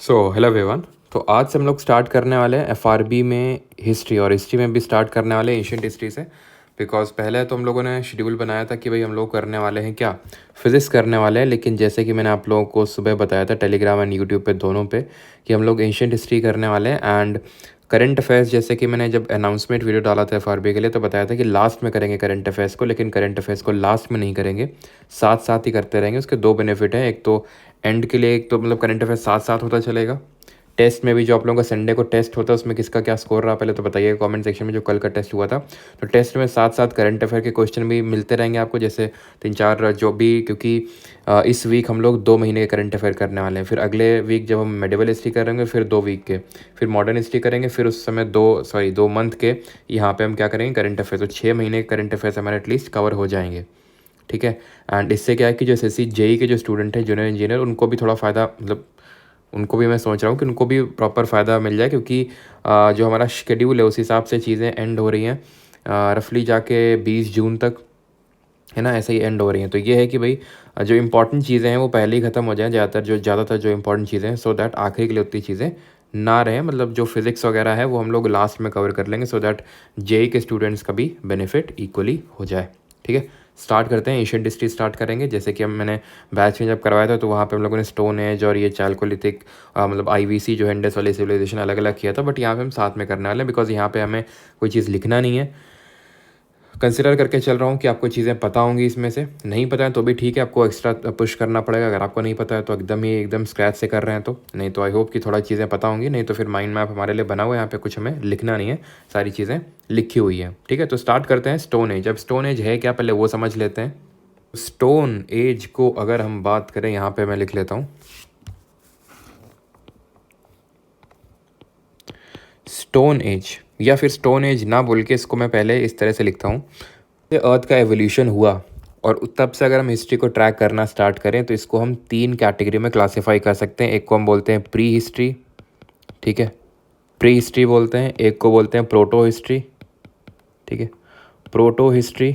Hello everyone. तो आज से हम लोग स्टार्ट करने वाले हैं एफआरबी में हिस्ट्री, और हिस्ट्री में भी स्टार्ट करने वाले हैं एशियंट हिस्ट्री से। बिकॉज पहले तो हम लोगों ने शेड्यूल बनाया था कि भाई हम लोग करने वाले हैं क्या, फिज़िक्स करने वाले हैं। लेकिन जैसे कि मैंने आप लोगों को सुबह बताया था टेलीग्राम एंड यूट्यूब पे दोनों पे कि हम लोग एशियंट हिस्ट्री करने वाले हैं एंड करंट अफेयर्स। जैसे कि मैंने जब अनाउंसमेंट वीडियो डाला था एफआरबी के लिए तो बताया था कि लास्ट में करेंगे करंट अफेयर्स को, लेकिन करंट अफेयर्स को लास्ट में नहीं करेंगे, साथ साथ ही करते रहेंगे। उसके दो बेनिफिट हैं, एक तो एंड के लिए, एक तो मतलब करंट अफेयर्स साथ साथ होता चलेगा। टेस्ट में भी जो आप लोगों का संडे को टेस्ट होता है उसमें किसका क्या स्कोर रहा पहले तो बताइए कमेंट सेक्शन में, जो कल का टेस्ट हुआ था। तो टेस्ट में साथ साथ करंट अफेयर के क्वेश्चन भी मिलते रहेंगे आपको, जैसे 3-4 जो भी, क्योंकि इस वीक हम लोग 2 महीने के करंट अफेयर करने वाले हैं। फिर अगले वीक जब हम मेडिवल हिस्ट्री करेंगे फिर 2 वीक के, फिर मॉडर्न हिस्ट्री करेंगे, फिर उस समय 2 मंथ के यहाँ पे हम क्या करेंगे करंट अफेयर। तो 6 महीने के करंट अफेयर्स हमारे एटलीस्ट कवर हो जाएंगे, ठीक है। एंड इससे क्या है कि जो एसएससी जेई के जो स्टूडेंट हैं जूनियर इंजीनियर, उनको भी थोड़ा फ़ायदा, मतलब उनको भी मैं सोच रहा हूँ कि उनको भी प्रॉपर फ़ायदा मिल जाए, क्योंकि जो हमारा शेड्यूल है उस हिसाब से चीज़ें एंड हो रही हैं रफली जाके 20 जून तक, है ना, ऐसे ही एंड हो रही हैं। तो ये है कि भाई जो इंपॉर्टेंट चीज़ें हैं वो पहले ही ख़त्म हो जाएँ, ज़्यादातर जो इंपॉर्टेंट चीज़ें हैं, सो दैट आखिरी के लिए उतनी चीज़ें ना रहें। मतलब जो फिज़िक्स वगैरह है वो हम लोग लास्ट में कवर कर लेंगे, सो दैट जेई के स्टूडेंट्स का भी बेनिफिट इक्वली हो जाए, ठीक है। स्टार्ट करते हैं, एशियन हिस्ट्री स्टार्ट करेंगे। जैसे कि मैंने बैच में जब करवाया था तो वहाँ पे हम लोगों ने स्टोन एज और ये चैल्कोलिथिक मतलब आईवीसी जो है इंडस वाली सिविलाइजेशन अलग अलग किया था, बट यहाँ पे हम साथ में करने वाले हैं बिकॉज यहाँ पे हमें कोई चीज़ लिखना नहीं है। कंसिडर करके चल रहा हूँ कि आपको चीज़ें पता होंगी, इसमें से नहीं पता है तो भी ठीक है, आपको एक्स्ट्रा पुश करना पड़ेगा। अगर आपको नहीं पता है तो एकदम स्क्रैच से कर रहे हैं तो नहीं, तो आई होप कि थोड़ा चीज़ें पता होंगी, नहीं तो फिर माइंड मैप हमारे लिए बना हुआ है, यहाँ पे कुछ हमें लिखना नहीं है, सारी चीज़ें लिखी हुई है, ठीक है। तो स्टार्ट करते हैं स्टोन एज। अब स्टोन एज है क्या पहले वो समझ लेते हैं। स्टोन एज को अगर हम बात करें, यहाँ पे मैं लिख लेता हूँ स्टोन एज, या फिर स्टोन एज ना बोल के इसको मैं पहले इस तरह से लिखता हूँ। अर्थ का एवोल्यूशन हुआ और तब से अगर हम हिस्ट्री को ट्रैक करना स्टार्ट करें तो इसको हम 3 कैटेगरी में क्लासीफाई कर सकते हैं। एक को हम बोलते हैं प्री हिस्ट्री, ठीक है, प्री हिस्ट्री बोलते हैं। एक को बोलते हैं प्रोटो हिस्ट्री, ठीक है, प्रोटो हिस्ट्री।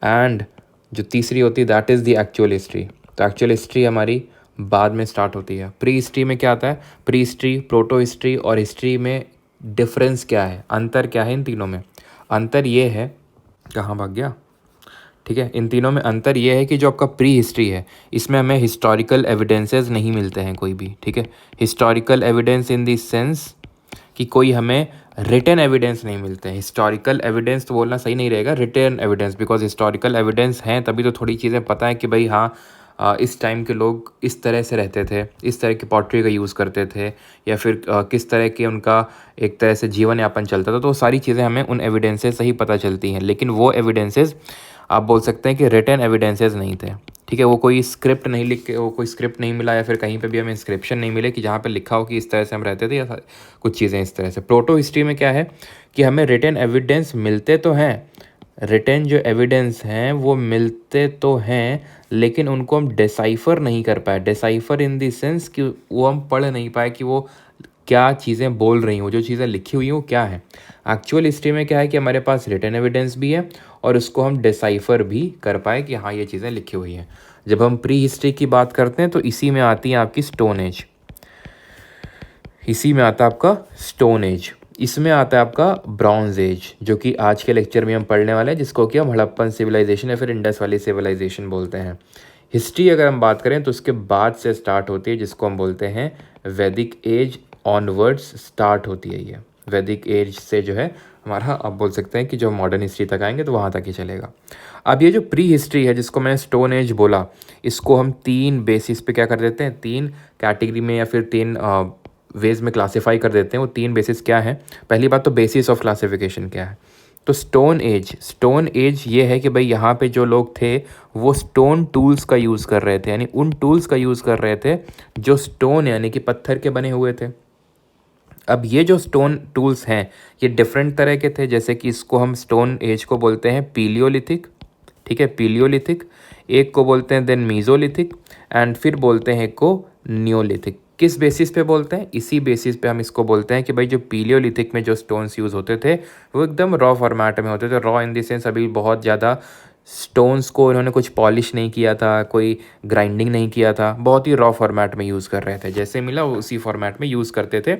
एंड जो तीसरी होती है that is the actual history. तो एक्चुअल हिस्ट्री हमारी बाद में स्टार्ट होती है। प्री हिस्ट्री में क्या आता है, प्री हिस्ट्री, प्रोटो हिस्ट्री और हिस्ट्री में डिफरेंस क्या है, अंतर क्या है इन तीनों में। अंतर ये है, कहाँ भाग गया, ठीक है, इन तीनों में अंतर ये है कि जो आपका प्री हिस्ट्री है इसमें हमें हिस्टोरिकल एविडेंसेस नहीं मिलते हैं कोई भी, ठीक है। Historical evidence in the sense कि कोई हमें रिटन एविडेंस नहीं मिलते हैं। हिस्टोरिकल एविडेंस तो बोलना सही नहीं रहेगा, written evidence, because historical evidence हैं तभी तो थोड़ी चीज़ें पता है कि भाई हाँ इस टाइम के लोग इस तरह से रहते थे, इस तरह की पॉटरी का यूज़ करते थे, या फिर किस तरह के उनका एक तरह से जीवन यापन चलता था। तो सारी चीज़ें हमें उन एविडेंसेस से ही पता चलती हैं, लेकिन वो एविडेंसेस आप बोल सकते हैं कि रिटन एविडेंसेस नहीं थे, ठीक है। वो कोई स्क्रिप्ट नहीं लिख के, वो कोई स्क्रिप्ट नहीं मिला, या फिर कहीं पे भी हमें इंस्क्रिप्शन नहीं मिले कि जहाँ पे लिखा हो कि इस तरह से हम रहते थे, या कुछ चीज़ें इस तरह से। प्रोटो हिस्ट्री में क्या है कि हमें रिटन एविडेंस मिलते तो हैं, रिटन जो एविडेंस हैं वो मिलते तो हैं, लेकिन उनको हम डिसाइफर नहीं कर पाए। डिसाइफर इन द सेंस कि वो हम पढ़ नहीं पाए कि वो क्या चीज़ें बोल रही हैं, वो जो चीज़ें लिखी हुई हैं वो क्या है। एक्चुअल हिस्ट्री में क्या है कि हमारे पास रिटन एविडेंस भी है और उसको हम डिसाइफर भी कर पाए कि हाँ ये चीज़ें लिखी हुई हैं। जब हम प्री हिस्ट्री की बात करते हैं तो इसी में आती है आपकी स्टोन एज, इसी में आता है आपका स्टोन एज। इसमें आता है आपका ब्रॉन्ज एज, जो कि आज के लेक्चर में हम पढ़ने वाले हैं, जिसको कि हम हड़प्पन सिविलाइजेशन या फिर इंडस वाली सिविलाइजेशन बोलते हैं। हिस्ट्री अगर हम बात करें तो उसके बाद से स्टार्ट होती है, जिसको हम बोलते हैं वैदिक एज ऑनवर्ड्स स्टार्ट होती है। ये वैदिक एज से जो है हमारा, आप बोल सकते हैं कि जो मॉडर्न हिस्ट्री तक आएंगे तो वहाँ तक ही चलेगा। अब ये जो प्री हिस्ट्री है जिसको मैंने स्टोन एज बोला, इसको हम 3 बेसिस पे क्या कर देते हैं, 3 कैटेगरी में या फिर 3 वेज में क्लासीफाई कर देते हैं। वो 3 बेसिस क्या है, पहली बात तो बेसिस ऑफ क्लासिफिकेशन क्या है। तो स्टोन एज ये है कि भाई यहाँ पे जो लोग थे वो स्टोन टूल्स का यूज़ कर रहे थे, यानी उन टूल्स का यूज़ कर रहे थे जो स्टोन यानी कि पत्थर के बने हुए थे। अब ये जो स्टोन टूल्स हैं ये डिफरेंट तरह के थे, जैसे कि इसको हम स्टोन एज को बोलते हैं पीलियोलिथिक, ठीक है, पीलियोलिथिक। एक को बोलते हैं देन मीजोलिथिक, एंड फिर बोलते हैं एक को नियोलिथिक। किस बेसिस पे बोलते हैं, इसी बेसिस पे हम इसको बोलते हैं कि भाई जो पीलियोलिथिक में जो स्टोन्स यूज़ होते थे वो एकदम रॉ फॉर्मेट में होते थे। रॉ इन द सेंस अभी बहुत ज़्यादा स्टोन्स को इन्होंने कुछ पॉलिश नहीं किया था, कोई ग्राइंडिंग नहीं किया था, बहुत ही रॉ फॉर्मेट में यूज़ कर रहे थे, जैसे मिला उसी फॉर्मेट में यूज़ करते थे,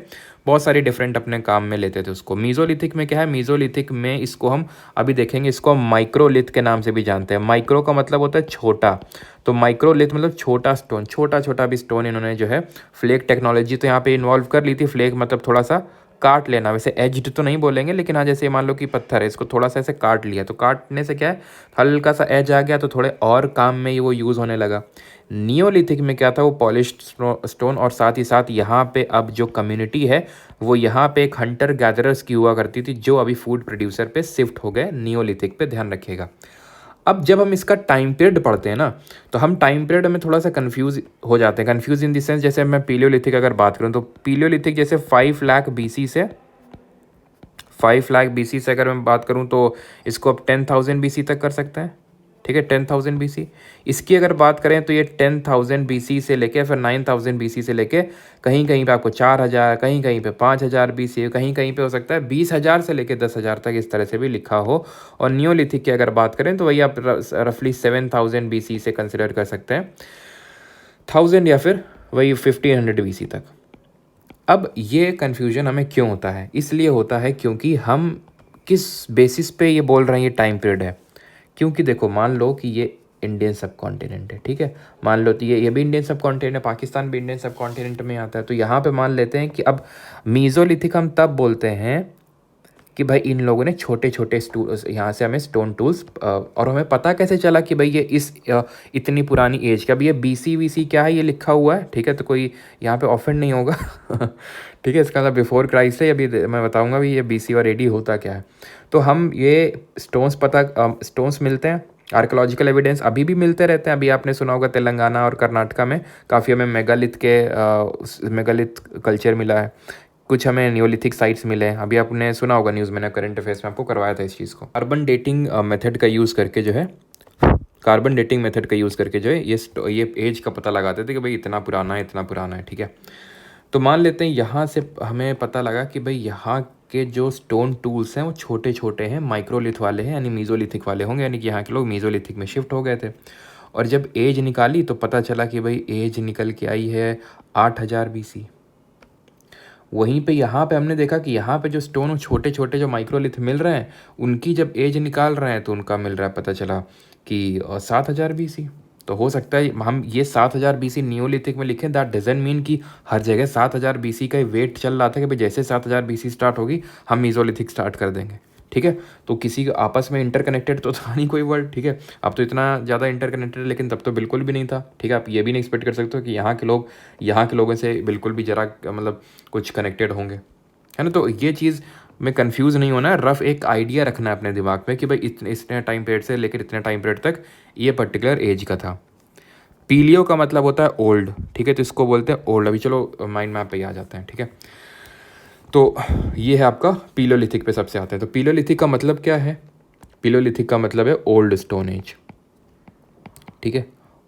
बहुत सारी डिफरेंट अपने काम में लेते थे उसको। मीज़ोलिथिक में क्या है, मीज़ोलिथिक में इसको हम अभी देखेंगे, इसको हम माइक्रोलिथ के नाम से भी जानते हैं। माइक्रो का मतलब होता है छोटा, तो माइक्रोलिथ मतलब छोटा स्टोन, छोटा छोटा भी स्टोन इन्होंने जो है, फ्लेक टेक्नोलॉजी तो यहाँ पे इन्वॉल्व कर ली थी। फ्लेक मतलब थोड़ा सा काट लेना, वैसे एज्ड तो नहीं बोलेंगे, लेकिन हाँ जैसे मान लो कि पत्थर है, इसको थोड़ा सा ऐसे काट लिया, तो काटने से क्या है, हल्का सा एज आ गया, तो थोड़े और काम में वो यूज़ होने लगा। नियोलिथिक में क्या था, वो पॉलिश्ड स्टोन, और साथ ही साथ यहाँ पे अब जो कम्युनिटी है वो यहाँ पे एक हंटर गैदरर्स की हुआ करती थी, जो अभी फूड प्रोड्यूसर पे शिफ्ट हो गए, नियोलिथिक पे ध्यान रखिएगा। अब जब हम इसका टाइम पीरियड पढ़ते हैं ना, तो हम टाइम पीरियड में थोड़ा सा कंफ्यूज हो जाते हैं। कंफ्यूज इन द सेंस, जैसे मैं पीलियोलिथिक अगर बात करूँ, तो पीलियोलिथिक जैसे 5 लाख बीसी से 5 लाख बीसी से अगर मैं बात करूँ, तो इसको अब 10,000 बीसी तक कर सकते हैं, ठीक है, 10,000 बीसी। इसकी अगर बात करें तो ये 10,000 बीसी से लेके फिर 9,000 बीसी से लेके कहीं कहीं पे आपको 4,000, कहीं कहीं पे 5,000 बीसी, कहीं कहीं पे हो सकता है 20,000 से लेके 10,000 तक, इस तरह से भी लिखा हो। और नियोलिथिक की अगर बात करें तो वही आप रफली 7,000 बीसी से कंसिडर कर सकते हैं, 1000 या फिर वही 1500 बीसी तक। अब ये कन्फ्यूजन हमें क्यों होता है, इसलिए होता है क्योंकि हम किस बेसिस पे ये बोल रहे हैं ये टाइम पीरियड है। क्योंकि देखो, मान लो कि ये इंडियन सब कॉन्टिनेंट है, ठीक है, मान लो तो ये भी इंडियन सब कॉन्टिनेंट है, पाकिस्तान भी इंडियन सब कॉन्टिनेंट में आता है, तो यहाँ पे मान लेते हैं कि अब मीज़ोलिथिक हम तब बोलते हैं कि भाई इन लोगों ने छोटे छोटे यहाँ से हमें स्टोन टूल्स, और हमें पता कैसे चला कि भाई ये इस इतनी पुरानी एज का, भी ये बीसी वीसी क्या है ये लिखा हुआ है, ठीक है, तो कोई यहाँ पे ऑफेंड नहीं होगा ठीक है, इसका मतलब बिफोर क्राइस्ट है, अभी मैं बताऊंगा भी ये बीसी और एडी होता क्या है। तो हम ये स्टोन्स मिलते हैं, आर्कोलॉजिकल एविडेंस अभी भी मिलते रहते हैं। अभी आपने सुना होगा तेलंगाना और कर्नाटका में काफ़ी हमें मेगालिथ कल्चर मिला है, कुछ हमें नियोलिथिक साइट्स मिले हैं। अभी आपने सुना होगा न्यूज़, मैंने करंट अफेयर्स में आपको करवाया था इस चीज़ को। कार्बन डेटिंग मेथड का यूज़ करके जो है, कार्बन डेटिंग मेथड का यूज़ करके जो है ये एज का पता लगाते थे कि भाई इतना पुराना है, इतना पुराना है, ठीक है। तो मान लेते हैं यहाँ से हमें पता लगा कि भाई यहाँ के जो स्टोन टूल्स हैं वो छोटे छोटे हैं, माइक्रोलिथ वाले हैं, यानी मीज़ोलिथिक वाले होंगे, यानी कि यहाँ के लोग मीज़ोलिथिक में शिफ्ट हो गए थे। और जब एज निकाली तो पता चला कि भाई एज निकल के आई है 8,000 बीसी। वहीं पे यहाँ पे हमने देखा कि यहाँ पे जो स्टोन छोटे छोटे जो माइक्रोलिथ मिल रहे हैं, उनकी जब एज निकाल रहे हैं तो उनका मिल रहा है, पता चला कि 7,000 बीसी। तो हो सकता है हम ये 7,000 बीसी नियोलिथिक में लिखें, दैट डजंट मीन कि हर जगह 7,000 बीसी का ही वेट चल रहा था कि भाई जैसे 7,000 बीसी स्टार्ट होगी हम मीज़ोलिथिक स्टार्ट कर देंगे, ठीक है। तो किसी के आपस में इंटरकनेक्टेड तो था नहीं कोई वर्ड, ठीक है। अब तो इतना ज़्यादा इंटरकनेक्टेड, लेकिन तब तो बिल्कुल भी नहीं था, ठीक है। आप ये भी नहीं एक्सपेक्ट कर सकते हो कि यहाँ के लोग यहाँ के लोगों से बिल्कुल भी जरा मतलब कुछ कनेक्टेड होंगे, है ना। तो ये चीज़ में कंफ्यूज नहीं होना है, रफ एक आइडिया रखना है अपने दिमाग में कि भाई इतने टाइम पीरियड से लेकर इतने टाइम पीरियड तक ये पर्टिकुलर एज का था। पीलियो का मतलब होता है ओल्ड, ठीक है, तो इसको बोलते हैं ओल्ड। अभी चलो माइंड मैप पे ही आ जाते हैं, ठीक है। तो ये है आपका पीलियोलिथिक पे सबसे आते हैं। तो पीलियोलिथिक का मतलब क्या है, पीलियोलिथिक का मतलब है ओल्ड स्टोन एज, ठीक है,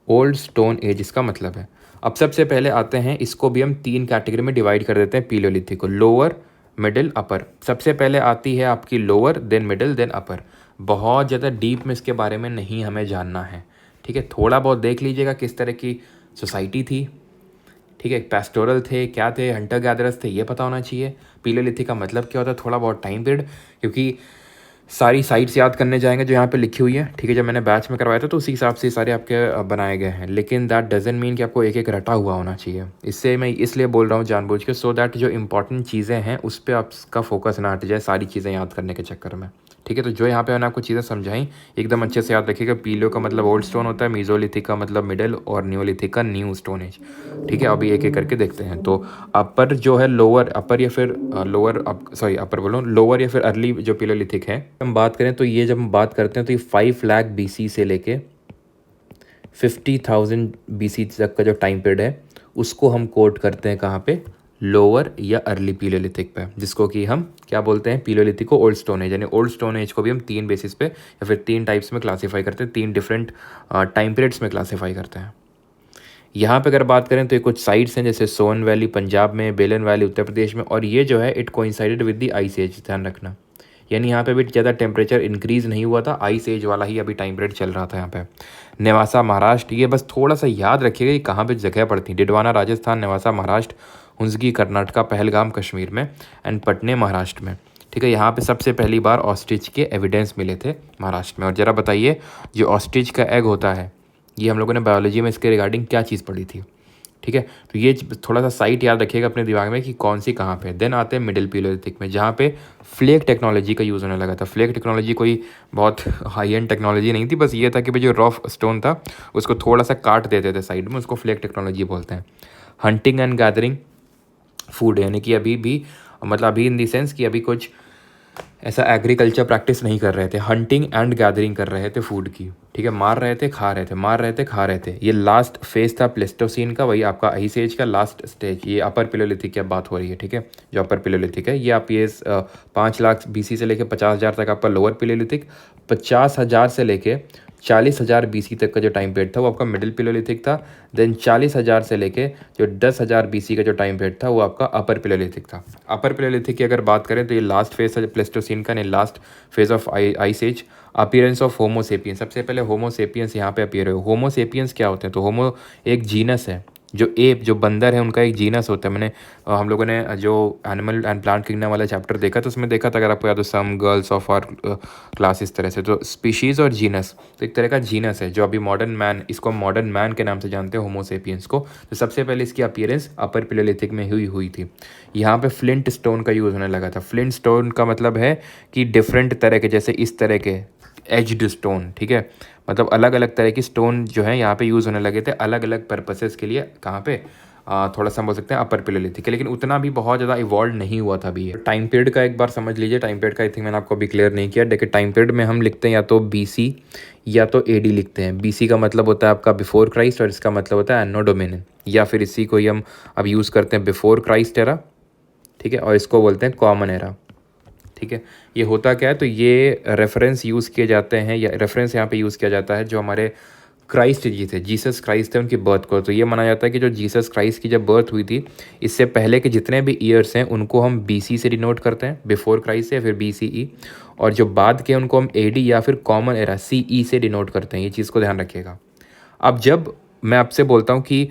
ओल्ड स्टोन एज इसका मतलब है। अब सबसे पहले आते हैं, इसको भी हम 3 कैटेगरी में डिवाइड कर देते हैं पीलियोलिथिक को, लोअर, मिडिल, अपर। सबसे पहले आती है आपकी लोअर, देन मिडिल, देन अपर। बहुत ज़्यादा डीप में इसके बारे में नहीं हमें जानना है, ठीक है। थोड़ा बहुत देख लीजिएगा किस तरह की सोसाइटी थी, ठीक है, पेस्टोरल थे, क्या थे, हंटर गैदरर्स थे, ये पता होना चाहिए। पीलियोलिथिक का मतलब क्या होता है, थोड़ा बहुत टाइम पीरियड, क्योंकि सारी साइट्स याद करने जाएंगे जो यहाँ पे लिखी हुई है, ठीक है। जब मैंने बैच में करवाया था तो उसी हिसाब से सारे आपके बनाए गए हैं, लेकिन दैट डजंट मीन कि आपको एक एक रटा हुआ होना चाहिए। इससे मैं इसलिए बोल रहा हूँ जानबूझ के, सो दैट जो इंपॉर्टेंट चीज़ें हैं उस पर आपका फोकस ना हट जाए सारी चीज़ें याद करने के चक्कर में, ठीक है। तो जो यहाँ पे मैंने आपको चीज़ें समझाई एकदम अच्छे से याद रखिएगा। पीलियो का मतलब ओल्ड स्टोन होता है, मीज़ोलिथिक का मतलब मिडिल, और नियोलिथिक का न्यू स्टोन एज, ठीक है। अभी एक एक करके देखते हैं। तो अपर जो है, लोअर, अपर या फिर लोअर, सॉरी अपर बोलो, लोअर या फिर अर्ली जो पीलियोलिथिक है हम बात करें, तो ये जब हम बात करते हैं तो ये 5 लाख बीसी से लेके 50,000 बीसी तक का जो टाइम पीरियड है उसको हम कोट करते हैं कहाँ पे, लोअर या अर्ली पीलियोलिथिक पे, जिसको कि हम क्या बोलते हैं, पीलियोलिथिक को ओल्ड स्टोन एज, यानी ओल्ड स्टोन एज को भी हम 3 बेसिस पे या फिर 3 टाइप्स में क्लासीफाई करते हैं, 3 डिफरेंट टाइम पीरियड्स में क्लासीफाई करते हैं। यहाँ पे अगर बात करें तो ये कुछ साइट्स हैं, जैसे सोन वैली पंजाब में, बेलन वैली उत्तर प्रदेश में, और ये जो है it coincided with the ice age, ध्यान रखना यानी यहाँ पे भी ज़्यादा टेम्परेचर इंक्रीज़ नहीं हुआ था, आइस एज वाला ही अभी टाइम पीरियड चल रहा था यहाँ पे। नेवासा महाराष्ट्र, ये बस थोड़ा सा याद रखिएगा कि कहाँ पे जगह पड़ती, डिडवाना राजस्थान, नेवासा महाराष्ट्र, हुंसगी कर्नाटका, पहलगाम कश्मीर में एंड पटने महाराष्ट्र में। ठीक है, यहाँ पे सबसे पहली बार ऑस्ट्रिच के एविडेंस मिले थे महाराष्ट्र में। और ज़रा बताइए, जो ऑस्ट्रिच का एग होता है, ये हम लोगों ने बायोलॉजी में इसके रिगार्डिंग क्या चीज़ पढ़ी थी। ठीक है, तो ये थोड़ा सा साइट याद रखिएगा अपने दिमाग में कि कौन सी कहाँ पे। देन आते हैं मिडिल पैलियोलिथिक में, जहाँ पे फ्लेक टेक्नोलॉजी का यूज़ होने लगा था। फ्लेक टेक्नोलॉजी कोई बहुत हाई एंड टेक्नोलॉजी नहीं थी, बस ये था कि भाई जो रॉफ स्टोन था उसको थोड़ा सा काट देते थे साइड में, उसको फ्लेक टेक्नोलॉजी बोलते हैं। हंटिंग एंड गैदरिंग फूड, यानी कि अभी भी, मतलब अभी इन दी सेंस कि अभी कुछ ऐसा एग्रीकल्चर प्रैक्टिस नहीं कर रहे थे, हंटिंग एंड गैदरिंग कर रहे थे फूड की। ठीक है, मार रहे थे, खा रहे थे, मार रहे थे, खा रहे थे। ये लास्ट फेज था प्लेस्टोसीन का, वही आपका आइस एज का लास्ट स्टेज। ये अपर पैलियोलिथिक की बात हो रही है। ठीक है, जो अपर पैलियोलिथिक है, ये आप ये 5 लाख BC से लेके 50,000 तक आपका लोअर पैलियोलिथिक, 50,000 से लेके 40,000 BC तक का जो टाइम पीरियड था वो आपका मिडिल पैलियोलिथिक था। देन 40,000 से लेके जो 10,000 BC का जो टाइम पीरियड था वो आपका अपर पैलियोलिथिक था। अपर पैलियोलिथिक की अगर बात करें तो ये लास्ट फेज था प्लेस्टोसीन का, नहीं last phase of ice age. Appearance of Homo sapiens, सबसे पहले होमोसेपियंस यहाँ पे अपीयर हुए। होमोसेपियंस क्या होते हैं, तो होमो एक जीनस है, जो एप जो बंदर है उनका एक जीनस होता है। मैंने हम लोगों ने जो एनिमल एंड प्लांट किंगडम वाला चैप्टर देखा तो उसमें देखा था, अगर आपको याद हो, some girls of our class, इस तरह से। तो स्पीशीज़ और जीनस, तो एक तरह का जीनस है जो अभी मॉडर्न मैन, इसको मॉडर्न मैन के नाम से जानते हैं, होमोसेपियंस को। तो सबसे पहले इसकी अपीयरेंस अपर पैलियोलिथिक में हुई थी। यहाँ पे फ्लिंट स्टोन का यूज़ होने लगा था। फ्लिंट स्टोन का मतलब है कि डिफरेंट तरह के, जैसे इस तरह के एज्ड स्टोन, ठीक है, मतलब अलग अलग तरह की स्टोन जो है यहाँ पे यूज़ होने लगे थे अलग अलग पर्पसेस के लिए। कहाँ पे, थोड़ा सा बोल सकते हैं अपर पैलियोलिथिक, लेकिन उतना भी बहुत ज़्यादा इवॉल्व नहीं हुआ था अभी। टाइम पीरियड का एक बार समझ लीजिए। टाइम पीरियड का आई थिंक मैंने आपको अभी क्लियर नहीं किया। देखिए, टाइम पीरियड में हम लिखते हैं या तो BC या तो AD लिखते हैं। BC का मतलब होता है आपका बिफोर क्राइस्ट और इसका मतलब होता है एनो डोमिनियन, या फिर इसी को ही हम अब यूज़ करते हैं बिफोर क्राइस्ट एरा। ठीक है, और इसको बोलते हैं कॉमन एरा। ठीक है, ये होता क्या है, तो ये रेफरेंस यूज़ किए जाते हैं, या रेफरेंस यहाँ पे यूज़ किया जाता है जो हमारे क्राइस्ट जी थे, जीसस क्राइस्ट थे, उनकी बर्थ को। तो ये माना जाता है कि जो जीसस क्राइस्ट की जब बर्थ हुई थी, इससे पहले के जितने भी ईयर्स हैं उनको हम BC से डिनोट करते हैं, बिफोर क्राइस्ट से, फिर BCE, और जो बाद के उनको हम AD या फिर कॉमन एरा CE से डिनोट करते हैं। ये चीज़ को ध्यान रखिएगा। अब जब मैं आपसे बोलता हूँ कि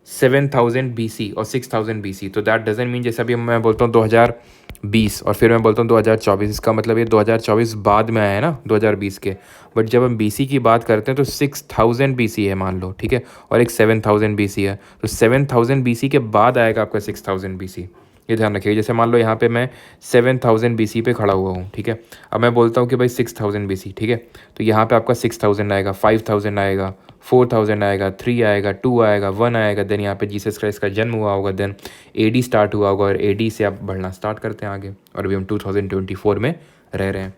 7,000 BC और 6,000 BC, तो दैट डजेंट मीन जैसे अभी मैं बोलता हूँ 2020 और फिर मैं बोलता हूँ 2024, इसका मतलब ये 2024 बाद में आया है ना 2020 के। बट जब हम BC की बात करते हैं तो 6,000 BC है मान लो, ठीक है, और एक 7,000 BC है, तो 7,000 BC के बाद आएगा आपका 6,000 BC। ये ध्यान रखिएगा। जैसे मान लो यहाँ पे मैं 7,000 BC पे खड़ा हुआ हूँ, ठीक है, अब मैं बोलता हूँ कि भाई 6,000 BC, ठीक है, तो यहाँ पे आपका 6,000 आएगा, 5,000 आएगा, 4,000 आएगा, 3 आएगा, 2 आएगा, 1 आएगा। देन यहाँ पे जीसस क्राइस्ट का जन्म हुआ होगा, देन AD स्टार्ट हुआ होगा, और AD से आप बढ़ना स्टार्ट करते हैं आगे, और अभी हम 2024 में रह रहे हैं।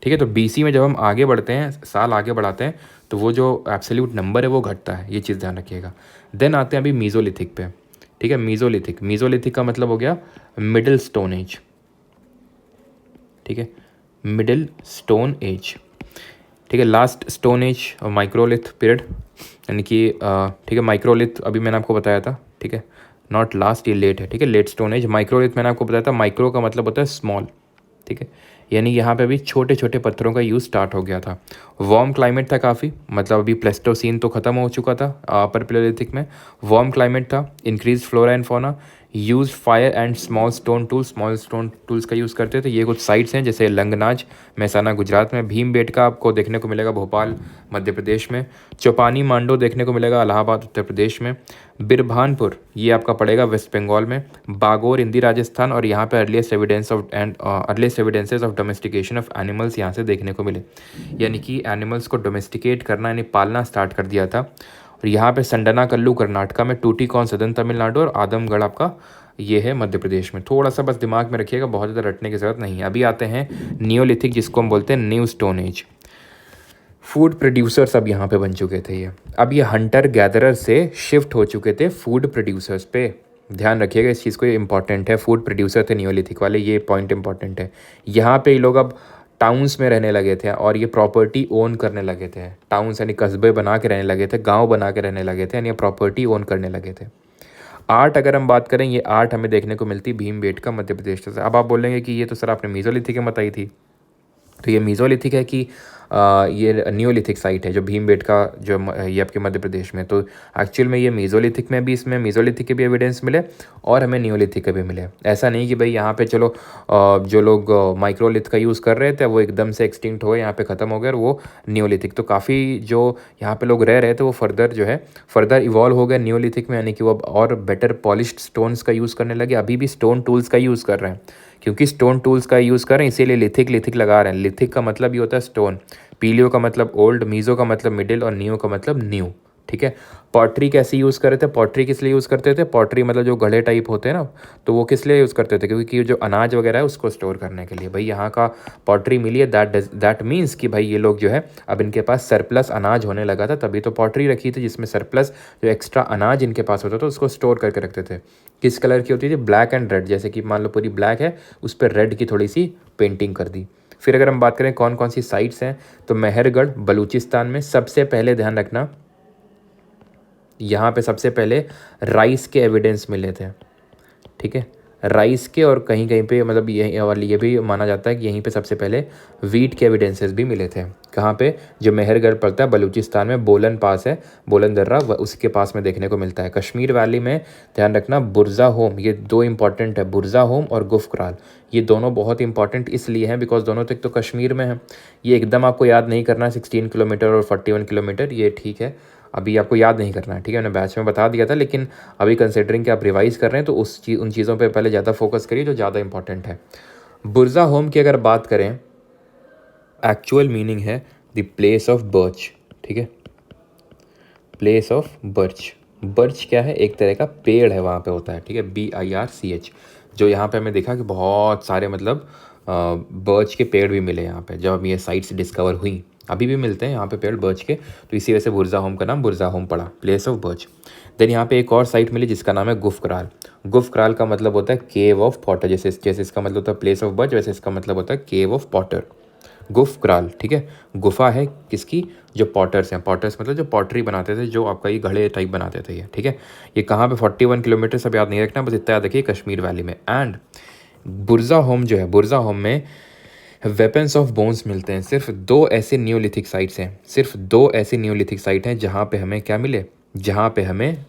ठीक है, तो BC में जब हम आगे बढ़ते हैं, साल आगे बढ़ाते हैं, तो वो जो एब्सोल्यूट नंबर है वो घटता है, ये चीज़ ध्यान रखिएगा। देन आते हैं अभी मीज़ोलिथिक पे। ठीक है, मीज़ोलिथिक का मतलब हो गया मिडिल स्टोन एज। ठीक है, मिडिल स्टोन एज। ठीक है, लास्ट स्टोन एज और माइक्रोलिथ पीरियड, यानी कि ठीक है, माइक्रोलिथ अभी मैंने आपको बताया था, ठीक है, नॉट लास्ट, ये लेट है। ठीक है, लेट स्टोन एज। माइक्रोलिथ मैंने आपको बताया था, माइक्रो का मतलब होता है स्मॉल। ठीक है, यानी यहाँ पे अभी छोटे छोटे पत्थरों का यूज़ स्टार्ट हो गया था। वार्म क्लाइमेट था काफ़ी, मतलब अभी प्लेस्टोसीन तो ख़त्म हो चुका था, अपर पैलियोलिथिक में वार्म क्लाइमेट था, increase flora and fauna, use fire and small stone tools का यूज़ करते थे। ये कुछ साइट्स हैं जैसे लंगनाज महसाना गुजरात में, भीमबेटका आपको देखने को मिलेगा भोपाल मध्य प्रदेश में, चौपानी मांडो देखने को मिलेगा इलाहाबाद उत्तर प्रदेश में, बिरभानपुर ये आपका पड़ेगा वेस्ट बंगाल में, बागोर हिंदी राजस्थान, और यहाँ पे earliest evidences of domestication of animals यहाँ से देखने को मिले, यानी कि एनिमल्स को डोमेस्टिकेट करना यानी पालना स्टार्ट कर दिया था। और यहाँ पे संडना कल्लू कर्नाटका में, टूटीकॉन सदर्न तमिलनाडु, और आदमगढ़ आपका ये है मध्य प्रदेश में। थोड़ा सा बस दिमाग में रखिएगा, बहुत ज़्यादा रटने की ज़रूरत नहीं है। अभी आते हैं नियोलिथिक, जिसको हम बोलते हैं new stone age. Food producers अब यहाँ पे बन चुके थे ये। अब ये हंटर गैदरर से शिफ्ट हो चुके थे फूड प्रोड्यूसर्स पे। ध्यान रखिएगा इस चीज़ को, ये इंपॉर्टेंट है। फूड प्रोड्यूसर थे नियोलिथिक वाले, ये पॉइंट इंपॉर्टेंट है। यहाँ पे ये लोग अब टाउन्स में रहने लगे थे और ये प्रॉपर्टी ओन करने लगे थे। टाउन्स यानी कस्बे बना के रहने लगे थे, गांव बना के रहने लगे थे, यानी प्रॉपर्टी ओन करने लगे थे। आर्ट अगर हम बात करें, ये आर्ट हमें देखने को मिलती भीमबेटका मध्य प्रदेश से। अब आप बोलेंगे कि ये तो सर आपने मीज़ोलिथिक में बताई थी, तो ये मीज़ोलिथिक है कि ये नियोलिथिक साइट है जो भीमबेटका जो ये आपके मध्य प्रदेश में। तो एक्चुअल में ये मीज़ोलिथिक में भी, इसमें मीज़ोलिथिक के भी एविडेंस मिले और हमें नियोलिथिक के भी मिले। ऐसा नहीं कि भाई यहाँ पे चलो जो लोग माइक्रोलिथ का यूज़ कर रहे थे वो एकदम से एक्सटिंक्ट हो गए, यहाँ पे ख़त्म हो गए और वो नियोलिथिक। तो काफ़ी जो यहाँ पे लोग रह रहे थे वो फर्दर जो है फर्दर इवॉल्व हो गए नियोलिथिक में, यानी कि वो अब और बेटर पॉलिश्ड स्टोन्स का यूज़ करने लगे। अभी भी स्टोन टूल्स का यूज़ कर रहे हैं, क्योंकि स्टोन टूल्स का यूज़ कर रहे हैं इसीलिए लिथिक लिथिक लगा रहे हैं। लिथिक का मतलब ये होता है स्टोन, पीलियो का मतलब ओल्ड, मीज़ो का मतलब मिडिल और नियो का मतलब न्यू। ठीक है। पॉटरी कैसे यूज़ कर रहे थे, पॉटरी किस लिए यूज़ करते थे, पॉटरी मतलब जो घड़े टाइप होते हैं ना, तो वो किस लिए यूज़ करते थे, क्योंकि जो अनाज वगैरह है उसको स्टोर करने के लिए। भाई यहाँ का पॉटरी मिली है, दैट मीन्स कि भाई ये लोग जो है अब इनके पास सरप्लस अनाज होने लगा था, तभी तो पॉटरी रखी थी जिसमें सरप्लस जो एक्स्ट्रा अनाज इनके पास होता था उसको स्टोर करके रखते थे। किस कलर की होती थी, ब्लैक एंड रेड, जैसे कि मान लो पूरी ब्लैक है उस पर रेड की थोड़ी सी पेंटिंग कर दी। फिर अगर हम बात करें कौन कौन सी साइट्स हैं, तो मेहरगढ़ बलूचिस्तान में सबसे पहले, ध्यान रखना यहाँ पे सबसे पहले राइस के एविडेंस मिले थे। ठीक है, राइस के, और कहीं कहीं पे मतलब ये भी माना जाता है कि यहीं पे सबसे पहले वीट के एविडेंसेस भी मिले थे। कहाँ पे, जो मेहरगढ़ पड़ता है बलूचिस्तान में, बोलन पास है, बोलन दर्रा उसके पास में देखने को मिलता है। कश्मीर वैली में ध्यान रखना बुरजा होम, ये दो इंपॉर्टेंट है, बुरजा होम और गुफक्राल। ये दोनों बहुत इंपॉर्टेंट इसलिए हैं बिकॉज दोनों तक तो कश्मीर में है। ये एकदम आपको याद नहीं करना 16 किलोमीटर और 41 किलोमीटर, ये ठीक है अभी आपको याद नहीं करना है। ठीक है, मैंने बैच में बता दिया था, लेकिन अभी कंसिडरिंग कि आप रिवाइज कर रहे हैं तो उन चीज़ों पे पहले ज़्यादा फोकस करिए जो ज़्यादा इंपॉर्टेंट है। बुरजा होम की अगर बात करें, एक्चुअल मीनिंग है द प्लेस ऑफ बर्च। ठीक है, प्लेस ऑफ बर्च। बर्च क्या है, एक तरह का पेड़ है वहाँ पे होता है। ठीक है, BIRCH। जो यहाँ पे हमें देखा कि बहुत सारे मतलब बर्च के पेड़ भी मिले यहाँ पे जब ये साइट्स डिस्कवर हुई। अभी भी मिलते हैं यहाँ पे पेड़ बर्च के, तो इसी वजह से बुरजा होम का नाम बुरजा होम पड़ा, प्लेस ऑफ बर्च। देन यहाँ पे एक और साइट मिली जिसका नाम है गुफक्राल। गुफक्राल का मतलब होता है केव ऑफ पॉटर, जैसे जैसे इसका मतलब होता है प्लेस ऑफ बर्च, वैसे इसका मतलब होता है केव ऑफ पॉटर, गुफक्राल। ठीक है, गुफा है किसकी, जो पॉटर्स हैं, पॉटर्स मतलब जो पॉटरी बनाते थे, जो आपका ये घड़े टाइप बनाते थे ये। ठीक है, ये कहाँ पे 41 किलोमीटर, सब याद नहीं रखना, बस इतना याद रखिए कश्मीर वैली में। एंड बुरजा होम जो है, बुरजा होम में वेपन्स ऑफ बोन्स मिलते हैं। सिर्फ दो ऐसे न्यूलिथिक साइट्स हैं, सिर्फ दो ऐसे न्यूलिथिक साइट हैं जहाँ पे हमें क्या मिले, जहाँ पे हमें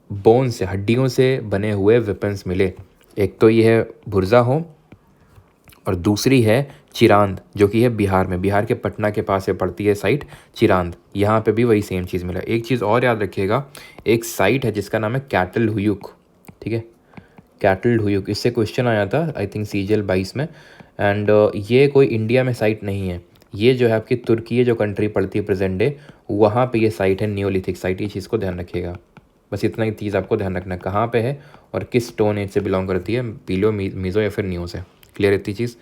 बोन से, हड्डियों से बने हुए वेपन्स मिले। एक तो ये है बुरजा होम और दूसरी है चिरांद, जो कि है बिहार में, बिहार के पटना के पास है पड़ती है साइट चिरांद। यहाँ पे भी वही सेम चीज़ मिला। एक चीज़ और याद रखिएगा, एक साइट है जिसका नाम है कैटल हुयुक। ठीक है, कैटल हुयुक, इससे क्वेश्चन आया था आई थिंक CGL 22 में। एंड ये कोई इंडिया में साइट नहीं है, ये जो है आपकी तुर्की जो कंट्री पड़ती है प्रेजेंट डे, वहाँ पे ये साइट है, नियोलिथिक साइट। ये चीज़ को ध्यान रखिएगा, बस इतना ही चीज़ आपको ध्यान रखना है, कहाँ पे है और किस स्टोन एज से बिलोंग करती है, पीलो, मीज़ो या फिर नियो से। क्लियर इतनी चीज़।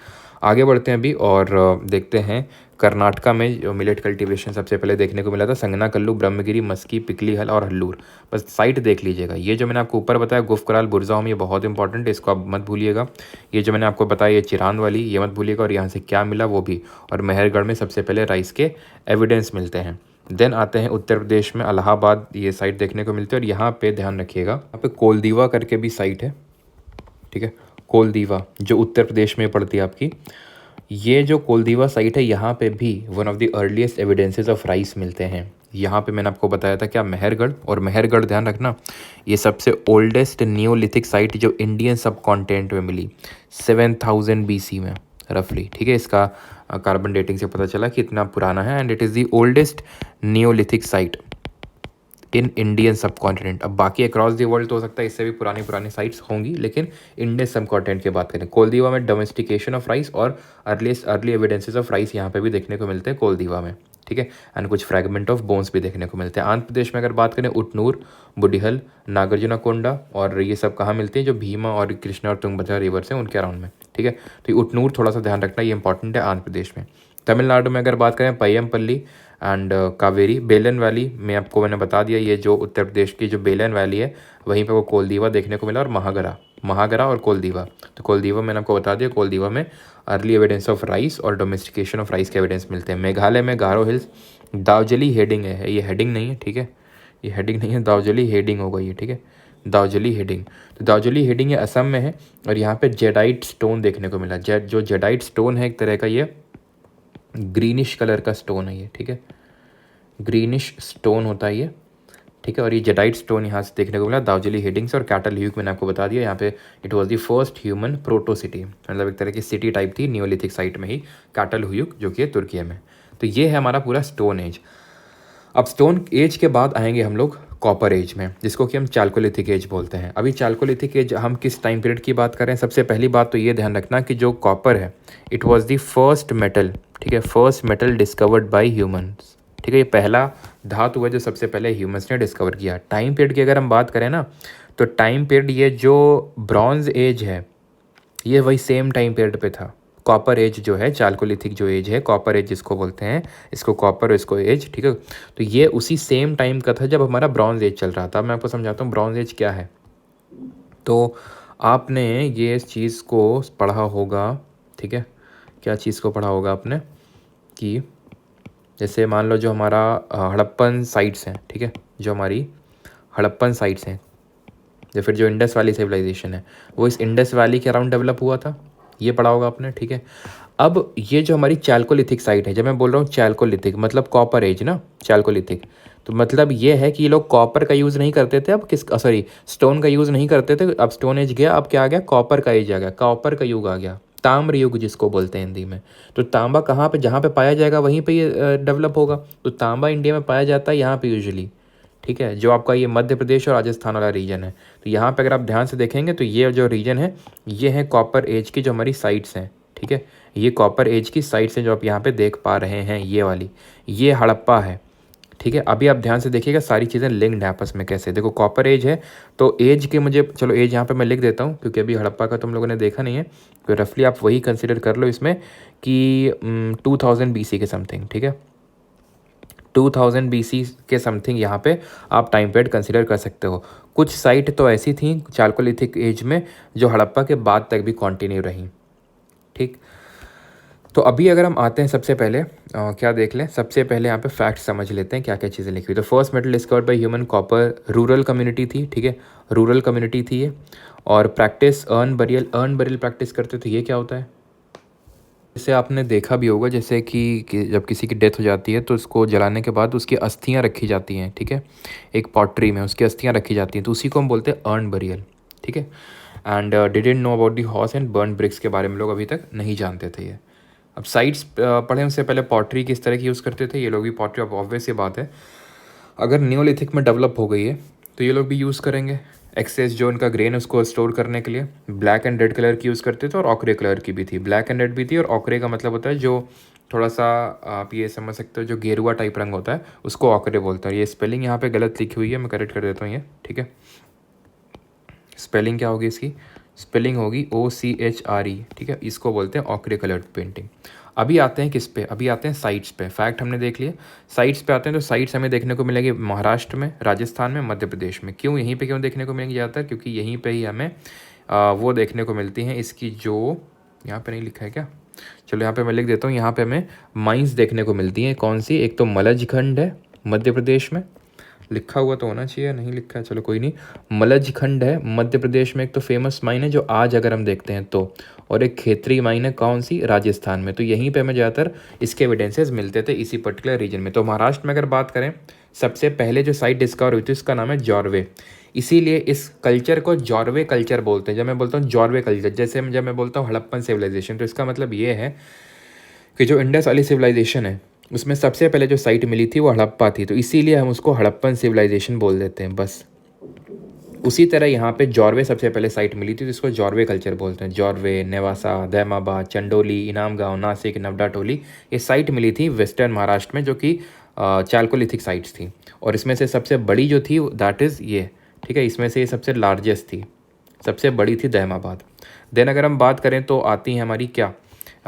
आगे बढ़ते हैं अभी और देखते हैं कर्नाटका में जो मिलेट कल्टीवेशन सबसे पहले देखने को मिला था, संगना कल्लू, ब्रह्मगिरी, मस्की, पिकली हल और हल्लूर। बस साइट देख लीजिएगा। ये जो मैंने आपको ऊपर बताया गुफकराल बुरजा होम, ये बहुत इंपॉर्टेंट है, इसको आप मत भूलिएगा। ये जो मैंने आपको बताया ये चिरांद वाली, ये मत भूलिएगा, और यहाँ से क्या मिला वो भी। और मेहरगढ़ में सबसे पहले राइस के एविडेंस मिलते हैं। देन आते हैं उत्तर प्रदेश में इलाहाबाद, ये साइट देखने को मिलती है। और यहाँ पे ध्यान रखिएगा, यहाँ पे कोलदीवा करके भी साइट है। ठीक है, कोलदीवा जो उत्तर प्रदेश में पड़ती है आपकी, ये जो कोलदीवा साइट है यहाँ पे भी one of the earliest evidences of rice मिलते हैं। यहाँ पे मैंने आपको बताया था क्या, मेहरगढ़, और मेहरगढ़ ध्यान रखना ये सबसे ओल्डेस्ट नियोलिथिक साइट जो इंडियन सब कॉन्टिनेंट में मिली 7000 BC में रफली। ठीक है, इसका कार्बन डेटिंग से पता चला कि इतना पुराना है। And it is the oldest Neolithic site in Indian सब कॉन्टिनेंट। अब बाकी अक्रॉस दी वर्ल्ड तो हो सकता है इससे भी पुरानी पुरानी साइट्स होंगी, लेकिन इंडियन सब कॉन्टिनेंट की बात करें, कोलदीवा में डोमेस्टिकेशन ऑफ राइस और अर्ली एविडेंसेस ऑफ राइस यहाँ पे भी देखने को मिलते हैं कोलदीवा में। ठीक है, एंड कुछ फ्रैगमेंट ऑफ बोन्स भी देखने को मिलते हैं। आंध्र प्रदेश में अगर बात करें, उटनूर, बुडिहल, नागार्जुनकोंडा, और ये सब कहाँ मिलते हैं, जो भीमा और कृष्णा और तुंगभद्रा रिवर्स हैं उनके अराउंड में। ठीक है, तो ये उटनूर थोड़ा सा ध्यान रखना, ये इंपॉर्टेंट है आंध्र प्रदेश में। तमिलनाडु में अगर बात करें, पय्यमपल्ली एंड कावेरी, बेलन वैली में आपको मैंने बता दिया, ये जो उत्तर प्रदेश की जो बेलन वैली है वहीं पे वो कोलदीवा देखने को मिला, और महागरा और कोलदीवा। तो कोलदीवा मैंने आपको बता दिया, कोलदीवा में अर्ली एविडेंस ऑफ राइस और डोमेस्टिकेशन ऑफ राइस के एविडेंस मिलते हैं। मेघालय में गारो हिल्स, दावजली हेडिंग है, ये हेडिंग नहीं है। ठीक है, ये हेडिंग नहीं है, दावजली हेडिंग होगा ये। ठीक है, दावजली हेडिंग, तो दावजली हेडिंग ये असम में है, और यहाँ पे जेडाइट स्टोन देखने को मिला। जो जेडाइट स्टोन है एक तरह का, ये ग्रीनिश कलर का स्टोन है ये, ठीक है, ग्रीनिश स्टोन होता है ये, ठीक है। और ये जेडाइट स्टोन यहाँ से देखने को मिला, दावजली हेडिंग्स और कैटल ह्यूक मैंने आपको बता दिया यहाँ पे। It was the first human proto city, मतलब एक तरह की सिटी टाइप थी नियोलिथिक साइट में ही, कैटल ह्यूक जो कि है तुर्की में। तो ये है हमारा पूरा स्टोन एज। अब स्टोन एज के बाद आएंगे हम लोग कॉपर एज में, जिसको कि हम चाल्कोलिथिक एज बोलते हैं। अभी चाल्कोलिथिक एज हम किस टाइम पीरियड की बात करें, सबसे पहली बात तो ये ध्यान रखना कि जो कॉपर है it was the first metal, ठीक है, first metal discovered by humans, ठीक है। ये पहला धातु है जो सबसे पहले ह्यूमंस ने डिस्कवर किया। टाइम पीरियड की अगर हम बात करें ना, तो टाइम पीरियड ये जो ब्रॉन्ज एज है ये वही सेम टाइम पीरियड पे था। कॉपर एज जो है, चाल्कोलिथिक जो एज है, कॉपर एज जिसको बोलते हैं, इसको कॉपर, इसको एज, ठीक है। तो ये उसी सेम टाइम का था जब हमारा ब्रॉन्ज एज चल रहा था। मैं आपको समझाता हूँ ब्रॉन्ज एज क्या है। तो आपने ये चीज़ को पढ़ा होगा, ठीक है, क्या चीज़ को पढ़ा होगा आपने, कि जैसे मान लो जो हमारा हड़प्पन साइट्स हैं, ठीक है, जो हमारी हड़प्पन साइट्स हैं, या फिर जो इंडस वैली सिविलाइजेशन है, वो इस इंडस वैली के अराउंड डेवलप हुआ था, ये पढ़ा होगा आपने, ठीक है। अब ये जो हमारी चाल्कोलिथिक साइट है, जब मैं बोल रहा हूँ चाल्कोलिथिक मतलब कॉपर एज ना, चाल्कोलिथिक, तो मतलब ये है कि ये लोग कॉपर का यूज़ नहीं करते थे, अब किस सॉरी स्टोन का यूज़ नहीं करते थे। अब स्टोन एज गया, अब क्या आ गया, कॉपर का एज आ गया, कॉपर का युग आ गया, ताम्र युग जिसको बोलते हैं हिंदी में। तो तांबा कहाँ पे, जहाँ पे पाया जाएगा वहीं पे ये डेवलप होगा। तो तांबा इंडिया में पाया जाता है यहाँ पे यूजुअली, ठीक है, जो आपका ये मध्य प्रदेश और राजस्थान वाला रीजन है। तो यहाँ पे अगर आप ध्यान से देखेंगे तो ये जो रीजन है ये है कॉपर एज की जो हमारी साइट्स हैं, ठीक है। ये कॉपर एज की साइट्स हैं जो आप यहाँ पे देख पा रहे हैं, ये वाली, ये हड़प्पा है, ठीक है। अभी आप ध्यान से देखिएगा सारी चीज़ें लिंक्ड हैं आपस में कैसे। देखो कॉपर एज है तो एज के मुझे, चलो एज यहाँ पे मैं लिख देता हूँ क्योंकि अभी हड़प्पा का तुम लोगों ने देखा नहीं है, तो रफली आप वही कंसिडर कर लो इसमें कि 2000 BC के समथिंग, ठीक है, 2000 BC के समथिंग यहाँ पे आप टाइम पीरियड कंसिडर कर सकते हो। कुछ साइट तो ऐसी थी चाल्कोलिथिक एज में जो हड़प्पा के बाद तक भी कंटिन्यू रही, ठीक। तो अभी अगर हम आते हैं सबसे पहले क्या देख लें, सबसे पहले यहाँ पे फैक्ट समझ लेते हैं क्या क्या चीज़ें लिखी हुई। तो first metal discovered by human copper, rural community थी, ठीक है, रूरल कम्युनिटी थी ये। और प्रैक्टिस अर्न बरियल प्रैक्टिस करते थे। ये क्या होता है, जैसे आपने देखा भी होगा, जैसे कि जब किसी की डेथ हो जाती है तो उसको जलाने के बाद उसकी अस्थियां रखी जाती हैं, ठीक है, एक पॉटरी में उसकी अस्थियां रखी जाती हैं, तो उसी को हम बोलते हैं अर्न बरियल, ठीक है। And didn't know about the horse and burn bricks के बारे में लोग अभी तक नहीं जानते थे ये। अब साइट्स पढ़े उससे पहले पॉटरी किस तरह की यूज़ करते थे, ये लोग भी पॉटरी, अब ऑब्वियस ये बात है अगर नियोलिथिक में डेवलप हो गई है तो ये लोग भी यूज़ करेंगे। एक्सेस जो उनका ग्रेन है उसको स्टोर करने के लिए ब्लैक एंड रेड कलर की यूज़ करते थे और ऑकरे कलर की भी थी, ब्लैक एंड रेड भी थी। और ऑकरे का मतलब होता है जो थोड़ा सा, आप ये समझ सकते हो जो गेरुआ टाइप रंग होता है उसको ऑकरे बोलते हैं। ये स्पेलिंग यहाँ पे गलत लिखी हुई है, मैं करेक्ट कर देता हूँ ये, ठीक है। स्पेलिंग क्या होगी इसकी, स्पेलिंग होगी OCHRE, ठीक है, इसको बोलते हैं ऑकरे कलर्ड पेंटिंग। अभी आते हैं किस पे, अभी आते हैं साइट्स पे। फैक्ट हमने देख लिए, साइट्स पे आते हैं। तो साइट्स हमें देखने को मिलेंगी महाराष्ट्र में, राजस्थान में, मध्य प्रदेश में। क्यों यहीं पे क्यों देखने को मिलेंगी ज़्यादातर, क्योंकि यहीं पे ही हमें वो देखने को मिलती हैं इसकी जो, यहाँ पे नहीं लिखा है क्या, चलो यहाँ पे मैं लिख देता हूँ। यहाँ पे हमें माइंस देखने को मिलती हैं। कौन सी, एक तो मलज खंड है मध्य प्रदेश में, लिखा हुआ तो होना चाहिए, नहीं लिखा है, चलो कोई नहीं। मलज खंड है मध्य प्रदेश में, एक तो फेमस माइन है जो आज अगर हम देखते हैं तो, और एक खेतरी माइन है कौन सी, राजस्थान में। तो यहीं पे हमें ज़्यादातर इसके एविडेंसेस मिलते थे इसी पर्टिकुलर रीजन में। तो महाराष्ट्र में अगर बात करें, सबसे पहले जो साइट डिस्कवर हुई थी उसका नाम है जॉर्वे, इसीलिए इस कल्चर को जॉर्वे कल्चर बोलते हैं। जब मैं बोलता हूँ जॉर्वे कल्चर, जैसे जब मैं बोलता हूँ हड़प्पन सिविलाइजेशन, तो इसका मतलब ये है कि जो इंडस वाली सिविलाइजेशन है उसमें सबसे पहले जो साइट मिली थी वो हड़प्पा थी, तो इसीलिए हम उसको हड़प्पन सिविलाइजेशन बोल देते हैं बस। उसी तरह यहाँ पे जॉर्वे सबसे पहले साइट मिली थी, जिसको जॉर्वे कल्चर बोलते हैं। जॉर्वे, नेवासा, दैमाबाद, चंडोली, इनामगांव, नासिक, नवडाटोली, ये साइट मिली थी वेस्टर्न महाराष्ट्र में, जो कि चाल्कोलिथिक साइट्स थी। और इसमें से सबसे बड़ी जो थी दैट इज़ ये, ठीक है, इसमें से ये सबसे लार्जेस्ट थी, सबसे बड़ी थी दैमाबाद। देन अगर हम बात करें तो आती हैं हमारी क्या,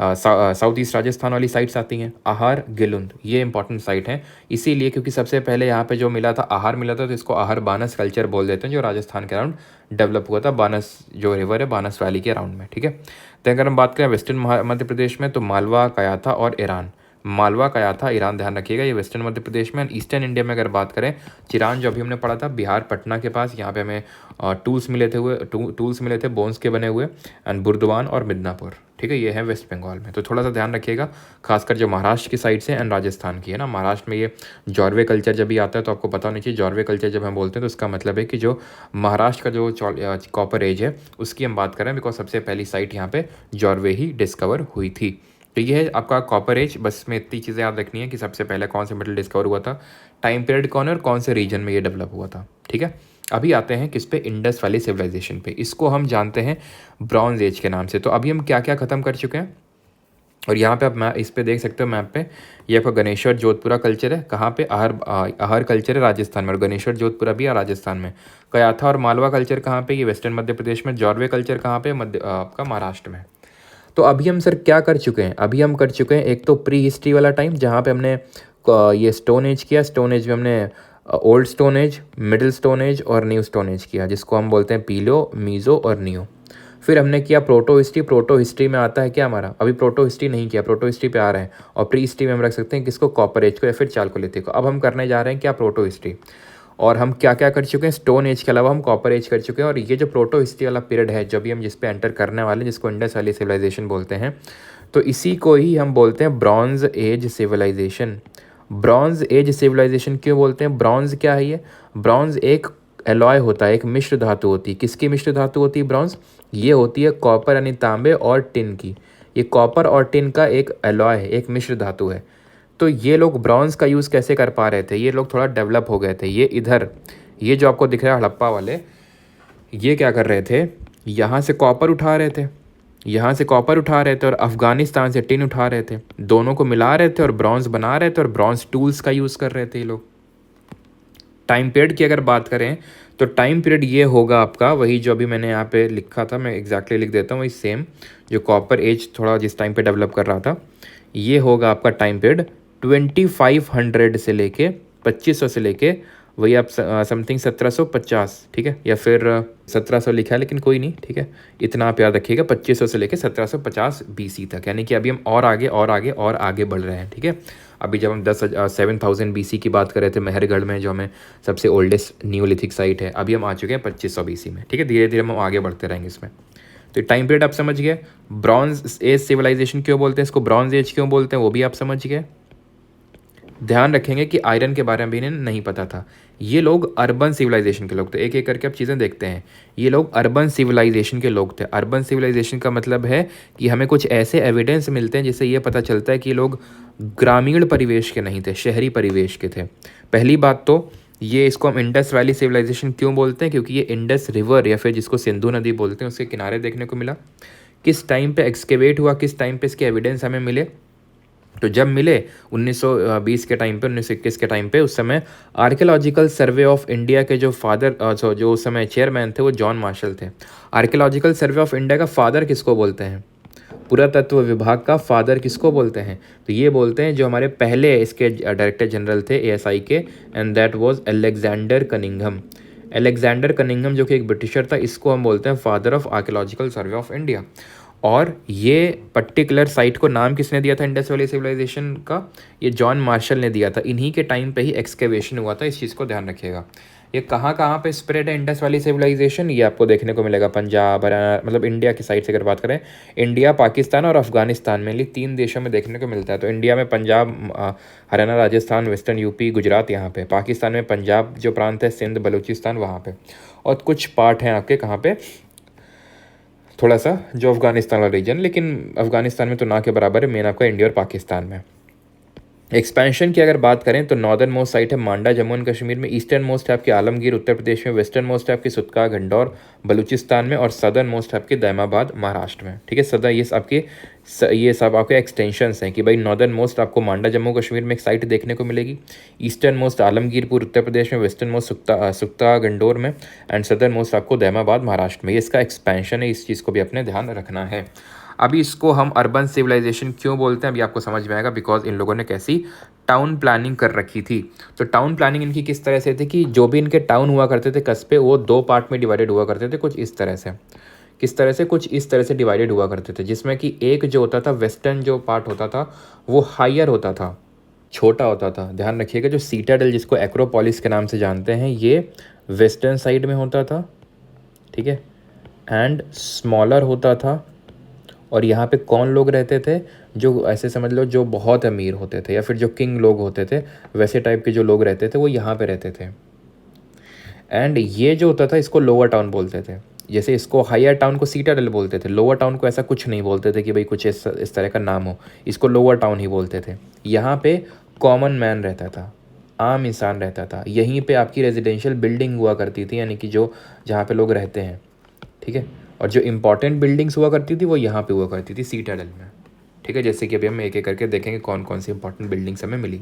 साउथ ईस्ट राजस्थान वाली साइट्स आती हैं। आहार, गिलुंद, ये इंपॉर्टेंट साइट हैं इसीलिए क्योंकि सबसे पहले यहाँ पे जो मिला था आहार मिला था, तो इसको आहार बानस कल्चर बोल देते हैं, जो राजस्थान के अराउंड डेवलप हुआ था, बानस जो रिवर है बानस वैली के अराउंड में, ठीक है। तो अगर हम बात करें वेस्टर्न मध्य प्रदेश में, तो मालवा, कयाथा और ईरान। मालवा, कयाथा, ईरान, ध्यान रखिएगा ये वेस्टर्न मध्य प्रदेश में। ईस्टर्न इंडिया में अगर बात करें, चिरान जो अभी हमने पढ़ा था बिहार पटना के पास, यहाँ पे हमें टूल्स मिले थे बोन्स के बने हुए, एंड बुर्दवान और मिदनापुर, ठीक है, ये है वेस्ट बंगाल में। तो थोड़ा सा ध्यान रखिएगा, खासकर जो महाराष्ट्र की साइड से एंड राजस्थान की है ना। महाराष्ट्र में ये जॉर्वे कल्चर जब भी आता है तो आपको पता होना चाहिए, जॉर्वे कल्चर जब हम बोलते हैं तो उसका मतलब है कि जो महाराष्ट्र का जो कॉपर एज है उसकी हम बात कर रहे हैं, बिकॉज सबसे पहली साइट यहाँ पे जॉर्वे ही डिस्कवर हुई थी। तो ये है आपका कॉपर एज। बस में इतनी चीज़ें याद रखनी है कि सबसे पहले कौन से मेटल डिस्कवर हुआ था, टाइम पीरियड कौन है और कौन से रीजन में ये डेवलप हुआ था। ठीक है, अभी आते हैं किस पे, इंडस वैली सिविलाइजेशन पे। इसको हम जानते हैं ब्रॉन्ज एज के नाम से। तो अभी हम क्या क्या ख़त्म कर चुके हैं, और यहाँ पे आप मैं इस पे देख सकते हो मैप पे, ये आपका गणेश्वर जोधपुरा कल्चर है। कहाँ पे, अहर कल्चर है राजस्थान में, और गणेश्वर जोधपुरा भी है राजस्थान में। कयाथा और मालवा कल्चर कहाँ पे, ये वेस्टर्न मध्य प्रदेश में। जॉर्वे कल्चर कहाँ पे, आपका महाराष्ट्र में। तो अभी हम सर क्या कर चुके हैं, अभी हम कर चुके हैं एक तो प्री हिस्ट्री वाला टाइम, जहाँ पे हमने ये स्टोन एज किया। स्टोन एज में हमने old stone age, middle stone age और न्यू स्टोन एज किया, जिसको हम बोलते हैं पीलो, मीज़ो और नियो। फिर हमने किया प्रोटो हिस्ट्री। प्रोटो हिस्ट्री में आता है क्या हमारा, अभी प्रोटो हिस्ट्री नहीं किया, प्रोटो हिस्ट्री पे आ रहे हैं। और प्री हिस्ट्री में हम रख सकते हैं किसको, कॉपर एज को या फिर चालकोलिथिक को। अब हम करने जा रहे हैं क्या, प्रोटो हिस्ट्री। और हम क्या क्या कर चुके हैं, स्टोन एज के अलावा हम कॉपर एज कर चुके हैं। और ये जो प्रोटो हिस्ट्री वाला पीरियड है, जब भी हम जिस पे एंटर करने वाले हैं, जिसको इंडस वैली सिविलाइजेशन बोलते हैं, तो इसी को ही हम बोलते हैं bronze age civilization. Bronze age civilization क्यों बोलते हैं, ब्रॉन्ज क्या है ये, ब्रॉन्ज एक एलॉय होता है, एक मिश्र धातु होती है। किसकी मिश्र धातु होती है ब्रॉन्ज, ये होती है कॉपर यानी तांबे और टिन की। ये कॉपर और टिन का एक एलॉय है, एक मिश्र धातु है। तो ये लोग ब्रॉन्ज का यूज़ कैसे कर पा रहे थे, ये लोग थोड़ा डेवलप हो गए थे। ये इधर, ये जो आपको दिख रहा है हड़प्पा वाले, ये क्या कर रहे थे, यहाँ से कॉपर उठा रहे थे, यहाँ से कॉपर उठा रहे थे और अफ़गानिस्तान से टिन उठा रहे थे। दोनों को मिला रहे थे और ब्रॉन्ज बना रहे थे, और ब्रॉन्ज टूल्स का यूज़ कर रहे थे ये लोग। टाइम पीरियड की अगर बात करें तो टाइम पीरियड ये होगा आपका वही जो अभी मैंने यहाँ पे लिखा था, मैं एग्जैक्टली लिख देता हूँ, वही सेम जो कॉपर एज थोड़ा जिस टाइम पे डेवलप कर रहा था, ये होगा आपका टाइम पीरियड 2500 से लेके 2500 से लेके वही आप समथिंग 1750, ठीक है, या फिर 1700 लिखा है लेकिन कोई नहीं, ठीक है, इतना आप याद रखिएगा, 2500 से लेके 1750 BC तक। यानी कि अभी हम और आगे और आगे और आगे बढ़ रहे हैं। ठीक है, अभी जब हम 7000 BC की बात कर रहे थे मेहरगढ़ में, जो हमें सबसे ओल्डेस्ट न्यूलिथिक साइट है, अभी हम आ चुके हैं 2500 BC में। ठीक है, धीरे धीरे हम आगे बढ़ते रहेंगे इसमें। तो टाइम पीरियड आप समझ गए, ब्रॉन्ज एज सिविलाइजेशन क्यों बोलते हैं इसको, ब्रॉन्ज एज क्यों बोलते हैं वो भी आप समझ गए। ध्यान रखेंगे कि आयरन के बारे में भी इन्हें नहीं पता था। ये लोग अर्बन सिविलाइजेशन के लोग थे। एक एक करके आप चीज़ें देखते हैं। ये लोग अर्बन सिविलाइजेशन के लोग थे। अर्बन सिविलाइजेशन का मतलब है कि हमें कुछ ऐसे एविडेंस मिलते हैं जिससे ये पता चलता है कि लोग ग्रामीण परिवेश के नहीं थे, शहरी परिवेश के थे। पहली बात तो ये, इसको हम इंडस वैली सिविलाइजेशन क्यों बोलते हैं, क्योंकि ये इंडस रिवर या फिर जिसको सिंधु नदी बोलते हैं उसके किनारे देखने को मिला। किस टाइम पे एक्सकेवेट हुआ, किस टाइम पे इसके एविडेंस हमें मिले, तो जब मिले 1920 के टाइम पे, 1921 के टाइम पे, उस समय आर्कियोलॉजिकल सर्वे ऑफ इंडिया के जो फादर जो उस समय चेयरमैन थे वो जॉन मार्शल थे। आर्कियोलॉजिकल सर्वे ऑफ इंडिया का फादर किसको बोलते हैं, पुरातत्व विभाग का फादर किसको बोलते हैं, तो ये बोलते हैं जो हमारे पहले इसके डायरेक्टर जनरल थे ASI के, and that was Alexander Cunningham. Alexander Cunningham जो कि एक ब्रिटिशर था, इसको हम बोलते हैं father of archaeological survey of India. और ये पर्टिकुलर साइट को नाम किसने दिया था इंडस वैली सिविलाइजेशन का, ये जॉन मार्शल ने दिया था। इन्हीं के टाइम पे ही एक्सकेवेशन हुआ था, इस चीज़ को ध्यान रखिएगा। ये कहाँ कहाँ पे स्प्रेड है इंडस वैली सिविलाइजेशन, ये आपको देखने को मिलेगा पंजाब, हरियाणा, मतलब इंडिया की साइड से अगर बात करें, इंडिया, पाकिस्तान और अफगानिस्तान में, 3 देशों में देखने को मिलता है। तो इंडिया में पंजाब, हरियाणा, राजस्थान, वेस्टर्न यूपी, गुजरात यहाँ पे। पाकिस्तान में पंजाब जो प्रांत है, सिंध, बलूचिस्तान वहाँ पे। और कुछ पार्ट हैं आपके कहाँ पे, थोड़ा सा जो अफगानिस्तान वाला रीजन, लेकिन अफगानिस्तान में तो ना के बराबर है, मेन आपका इंडिया और पाकिस्तान में। एक्सपेंशन की अगर बात करें तो नॉर्दर्न मोस्ट साइट है मांडा जम्मू एंड कश्मीर में, ईस्टर्न मोस्ट है आपकी आलमगीर उत्तर प्रदेश में, वेस्टर्न मोस्ट है आपकी सुतका घंडौर बलूचिस्तान में, और सदर्न मोस्ट है आपकी दैमाबाद महाराष्ट्र में। ठीक है, सदर ये सब आपके एक्सटेंशंस हैं कि भाई नॉर्दर्न मोस्ट आपको मांडा जम्मू कश्मीर में एक साइट देखने को मिलेगी, ईस्टर्न मोस्ट आलमगीरपुर उत्तर प्रदेश में, वेस्टर्न मोस्ट सुक्ता घंडौर में, एंड सदर्न मोस्ट आपको दैमाबाद महाराष्ट्र में। ये इसका एक्सपेंशन है, इस चीज़ को भी अपने ध्यान रखना है। अभी इसको हम अर्बन सिविलाइजेशन क्यों बोलते हैं अभी आपको समझ में आएगा, बिकॉज इन लोगों ने कैसी टाउन प्लानिंग कर रखी थी। तो टाउन प्लानिंग इनकी किस तरह से थी कि जो भी इनके टाउन हुआ करते थे, कस्बे, वो 2 पार्ट में डिवाइडेड हुआ करते थे, कुछ इस तरह से। किस तरह से, कुछ इस तरह से डिवाइडेड हुआ करते थे, जिसमें कि एक जो होता था वेस्टर्न जो पार्ट होता था वो हायर होता था, छोटा होता था। ध्यान रखिएगा, जो सीटाडेल जिसको एक्रोपोलिस के नाम से जानते हैं, ये वेस्टर्न साइड में होता था, ठीक है, एंड स्मॉलर होता था, और यहाँ पे कौन लोग रहते थे, जो ऐसे समझ लो जो बहुत अमीर होते थे या फिर जो किंग लोग होते थे, वैसे टाइप के जो लोग रहते थे वो यहाँ पे रहते थे। एंड ये जो होता था इसको लोअर टाउन बोलते थे। जैसे इसको हायर टाउन को सीटाडेल बोलते थे, लोअर टाउन को ऐसा कुछ नहीं बोलते थे कि भाई कुछ इस तरह का नाम हो, इसको लोअर टाउन ही बोलते थे। यहाँ पे कॉमन मैन रहता था, आम इंसान रहता था। यहीं पे आपकी रेजिडेंशियल बिल्डिंग हुआ करती थी, यानी कि जो जहाँ पे लोग रहते हैं, ठीक है। और जो इंपॉर्टेंट बिल्डिंग्स हुआ करती थी वो यहाँ पे हुआ करती थी, सीटाडेल में, ठीक है। जैसे कि अभी हम एक एक करके देखेंगे कौन कौन सी इंपॉर्टेंट बिल्डिंग्स हमें मिली।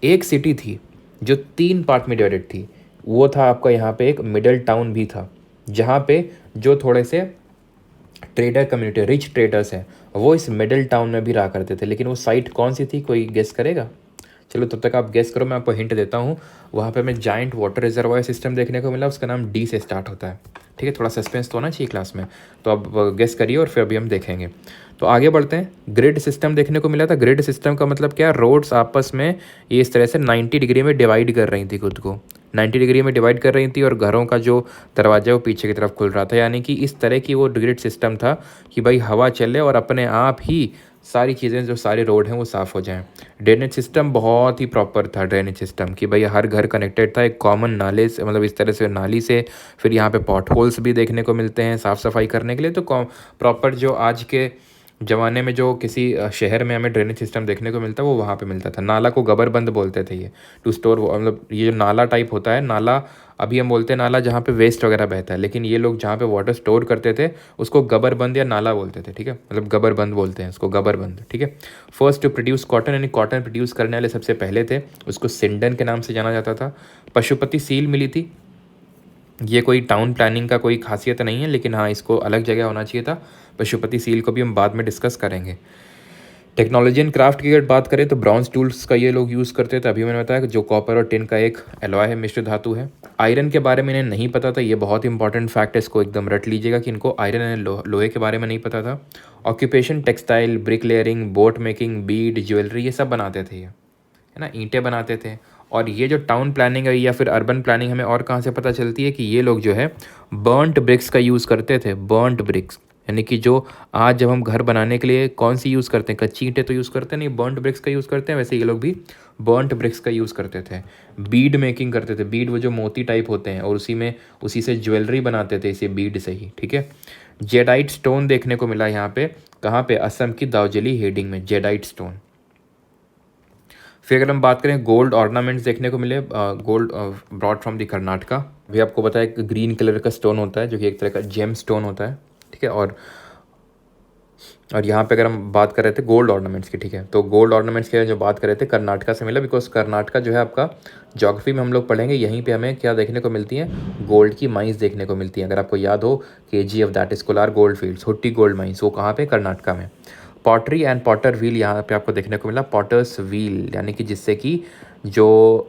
एक सिटी थी जो 3 पार्ट में डिवाइडेड थी, वो था आपका यहाँ पे एक मिडल टाउन भी था, जहाँ पे जो थोड़े से ट्रेडर कम्युनिटी, रिच ट्रेडर्स हैं, वो इस मिडल टाउन में भी रहा करते थे। लेकिन वो साइट कौन सी थी, कोई गेस करेगा? चलो तब तक आप गेस करो, मैं आपको हिंट देता हूँ। वहाँ पे हमें जाइंट वाटर रिजर्वायर सिस्टम देखने को मिला, उसका नाम डी से स्टार्ट होता है, ठीक है। थोड़ा सस्पेंस तो होना चाहिए क्लास में, तो अब गेस करिए और फिर अभी हम देखेंगे। तो आगे बढ़ते हैं। ग्रिड सिस्टम देखने को मिला था। ग्रिड सिस्टम का मतलब क्या, रोड्स आपस में ये इस तरह से 90 डिग्री में डिवाइड कर रही थी खुद को, 90 डिग्री में डिवाइड कर रही थी, और घरों का जो दरवाजा है वो पीछे की तरफ खुल रहा था। यानी कि इस तरह की वो ग्रिड सिस्टम था कि भाई हवा चले और अपने आप ही सारी चीज़ें, जो सारे रोड हैं वो साफ़ हो जाएं। ड्रेनेज सिस्टम बहुत ही प्रॉपर था, ड्रेनेज सिस्टम कि भाई हर घर कनेक्टेड था एक कॉमन नाले से, मतलब इस तरह से नाली से। फिर यहाँ पे पॉट होल्स भी देखने को मिलते हैं साफ़ सफाई करने के लिए। तो प्रॉपर जो आज के ज़माने में जो किसी शहर में हमें ड्रेनेज सिस्टम देखने को मिलता है वो वहाँ पे मिलता था। नाला को गबरबंद बोलते थे ये, टू स्टोर, मतलब ये जो नाला टाइप होता है, नाला अभी हम बोलते हैं नाला जहाँ पे वेस्ट वगैरह बहता है, लेकिन ये लोग जहाँ पे वाटर स्टोर करते थे उसको गबरबंद या नाला बोलते थे, ठीक है। मतलब गबरबंद बोलते हैं इसको, गबरबंद, ठीक है। फर्स्ट टू प्रोड्यूस कॉटन, यानी कॉटन प्रोड्यूस करने वाले सबसे पहले थे, उसको सिंडन के नाम से जाना जाता था। पशुपति सील मिली थी। ये कोई टाउन प्लानिंग का कोई खासियत नहीं है, लेकिन हाँ इसको अलग जगह होना चाहिए था। पशुपति सील को भी हम बाद में डिस्कस करेंगे। टेक्नोलॉजी एंड क्राफ्ट की अगर बात करें तो ब्रॉन्ज टूल्स का ये लोग यूज़ करते थे। अभी मैंने बताया कि जो कॉपर और टिन का एक एलॉय है, मिश्र धातु है। आयरन के बारे में इन्हें नहीं पता था, ये बहुत इंपॉर्टेंट फैक्ट है, इसको एकदम रट लीजिएगा कि इनको आयरन एंड लोहे के बारे में नहीं पता था। Occupation textile, brick layering, boat making, Beed, jewellery, ये सब बनाते थे ये, है ना, ईंटें बनाते थे। और ये जो टाउन प्लानिंग है या फिर अर्बन प्लानिंग हमें और कहाँ से पता चलती है कि ये लोग जो है बर्न्ट ब्रिक्स का यूज़ करते थे। बर्न्ट ब्रिक्स यानी कि जो आज जब हम घर बनाने के लिए कौन सी यूज़ करते हैं, कच्ची ईंटें तो यूज़ करते हैं नहीं, बर्न्ट ब्रिक्स का यूज़ करते हैं, वैसे ये लोग भी बर्न्ट ब्रिक्स का यूज़ करते थे। बीड मेकिंग करते थे, बीड वो जो मोती टाइप होते हैं, और उसी से ज्वेलरी बनाते थे, इसे बीड से ही, ठीक है। जेडाइट स्टोन देखने को मिला यहाँ पे, कहाँ पे, असम की दाउजेली हेडिंग में जेडाइट स्टोन। फिर अगर हम बात करें गोल्ड ऑर्नामेंट्स देखने को मिले, gold broad from the Karnataka. भी आपको पता है एक ग्रीन कलर का स्टोन होता है जो कि एक तरह का जेम स्टोन होता है, ठीक है। और यहाँ पे अगर हम बात कर रहे थे गोल्ड ऑर्नामेंट्स की, ठीक है, तो गोल्ड ऑर्नामेंट्स की जो बात कर रहे थे कर्नाटका से मिला, बिकॉज कर्नाटका जो है आपका ज्योग्राफी में हम लोग पढ़ेंगे, यहीं पे हमें क्या देखने को मिलती हैं, गोल्ड की माइंस देखने को मिलती हैं। अगर आपको याद हो KGF, that is Kolar gold fields, Hutti gold mines, वो कहाँ पे, कर्नाटका में। पॉटरी एंड पॉटर व्हील यहाँ पे आपको देखने को मिला, पॉटर्स व्हील, यानी कि जिससे कि जो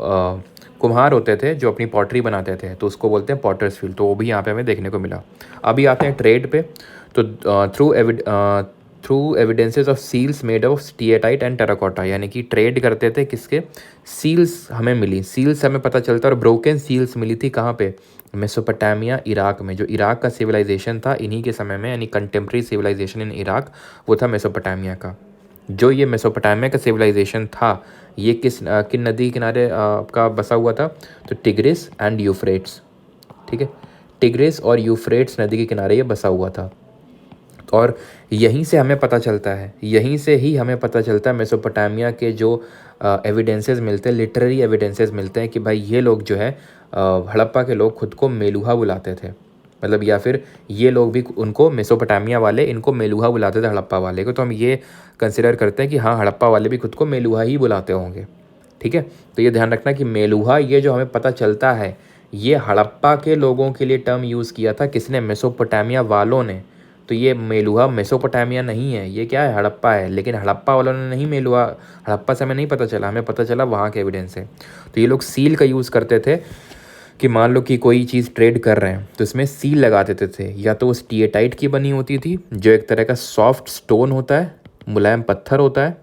कुम्हार होते थे जो अपनी पॉटरी बनाते थे, तो उसको बोलते हैं पॉटर्स व्हील, तो वो भी यहाँ पे हमें देखने को मिला। अभी आते हैं ट्रेड पे। तो through evidences of seals made of steatite and terracotta, यानी कि ट्रेड करते थे किसके, सील्स हमें मिली, सील्स हमें पता चलता है। और ब्रोकन सील्स मिली थी कहाँ पे, मेसोपोटामिया, इराक में। जो इराक का सिविलाइजेशन था इन्हीं के समय में, यानी कंटेम्प्रेरी सिविलाइजेशन इन इराक, वो था मेसोपोटामिया का। जो ये मेसोपोटामिया का सिविलाइजेशन था, ये किन नदी के किनारे आपका बसा हुआ था, तो टिग्रिस एंड यूफ्रेट्स, ठीक है। टिग्रिस और यूफ्रेट्स नदी के किनारे ये बसा हुआ था। और यहीं से हमें पता चलता है, यहीं से ही हमें पता चलता है मेसोपोटामिया के जो एविडेंसेस मिलते हैं, लिटरेरी एविडेंसेस मिलते हैं कि भाई ये लोग जो है हड़प्पा के लोग खुद को मेलुहा बुलाते थे, मतलब या फिर ये लोग भी उनको, मेसोपोटामिया वाले इनको मेलुहा बुलाते थे हड़प्पा वाले को। तो हम ये कंसिडर करते हैं कि हाँ हड़प्पा वाले भी खुद को मेलुहा ही बुलाते होंगे, ठीक है। तो ये ध्यान रखना कि मेलुहा, ये जो हमें पता चलता है, ये हड़प्पा के लोगों के लिए टर्म यूज़ किया था किसने, मेसोपोटामिया वालों ने। तो ये मेलुहा मेसोपोटामिया नहीं है, ये क्या है, हड़प्पा है। लेकिन हड़प्पा वालों ने नहीं मेलुहा, हड़प्पा से हमें नहीं पता चला, हमें पता चला वहाँ के एविडेंस से। तो ये लोग सील का यूज़ करते थे कि मान लो कि कोई चीज़ ट्रेड कर रहे हैं तो इसमें सील लगा देते थे। या तो वो स्टीएटाइट की बनी होती थी, जो एक तरह का सॉफ्ट स्टोन होता है, मुलायम पत्थर होता है,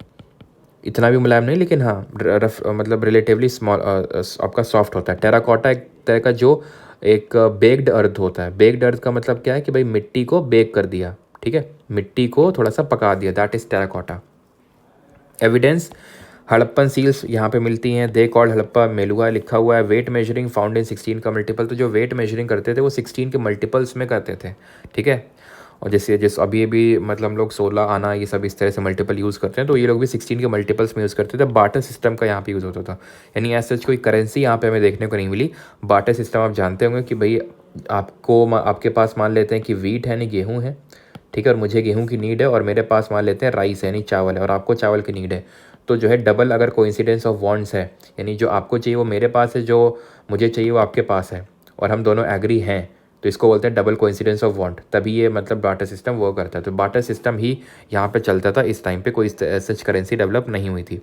इतना भी मुलायम नहीं लेकिन हाँ रफ, मतलब रिलेटिवली स्मॉल, आपका सॉफ्ट होता है। टेराकोटा एक तरह का जो एक बेक्ड अर्थ होता है। बेक्ड अर्थ का मतलब क्या है कि भाई मिट्टी को बेक कर दिया, ठीक ठीक है, मिट्टी को थोड़ा सा पका दिया, that is terracotta. Evidence, Harappan seals यहाँ पे मिलती हैं, दे कॉल्ड हड़प्पा मेलुआ लिखा हुआ है। वेट मेजरिंग फाउंड इन 16 का मल्टीपल, तो जो वेट मेजरिंग करते थे वो 16 के मल्टीपल्स में करते थे, ठीक है। और जैसे अभी मतलब हम लोग 16 आना ये सब इस तरह से मल्टीपल यूज़ करते हैं, तो ये लोग भी 16 के मल्टीपल्स में यूज़ करते थे। बार्टर सिस्टम का यहाँ पे यूज़ होता था, यानी ऐसा कोई करेंसी यहाँ पे हमें देखने को नहीं मिली। बार्टर सिस्टम आप जानते होंगे कि भाई आपके पास मान लेते हैं कि वीट है, नहीं गेहूँ है, ठीक है, और मुझे गेहूं की नीड है, और मेरे पास मान लेते हैं राइस है, नहीं चावल है, और आपको चावल की नीड है। तो जो है डबल अगर कोइंसिडेंस ऑफ वांट्स है, यानी जो आपको चाहिए वो मेरे पास है, जो मुझे चाहिए वो आपके पास है, और हम दोनों एग्री हैं, तो इसको बोलते हैं डबल कोइंसिडेंस ऑफ वांट। तभी ये मतलब बार्टर सिस्टम वर्क करता है। तो बार्टर सिस्टम ही यहाँ पे चलता था इस टाइम पे, कोई सच करेंसी डेवलप नहीं हुई थी।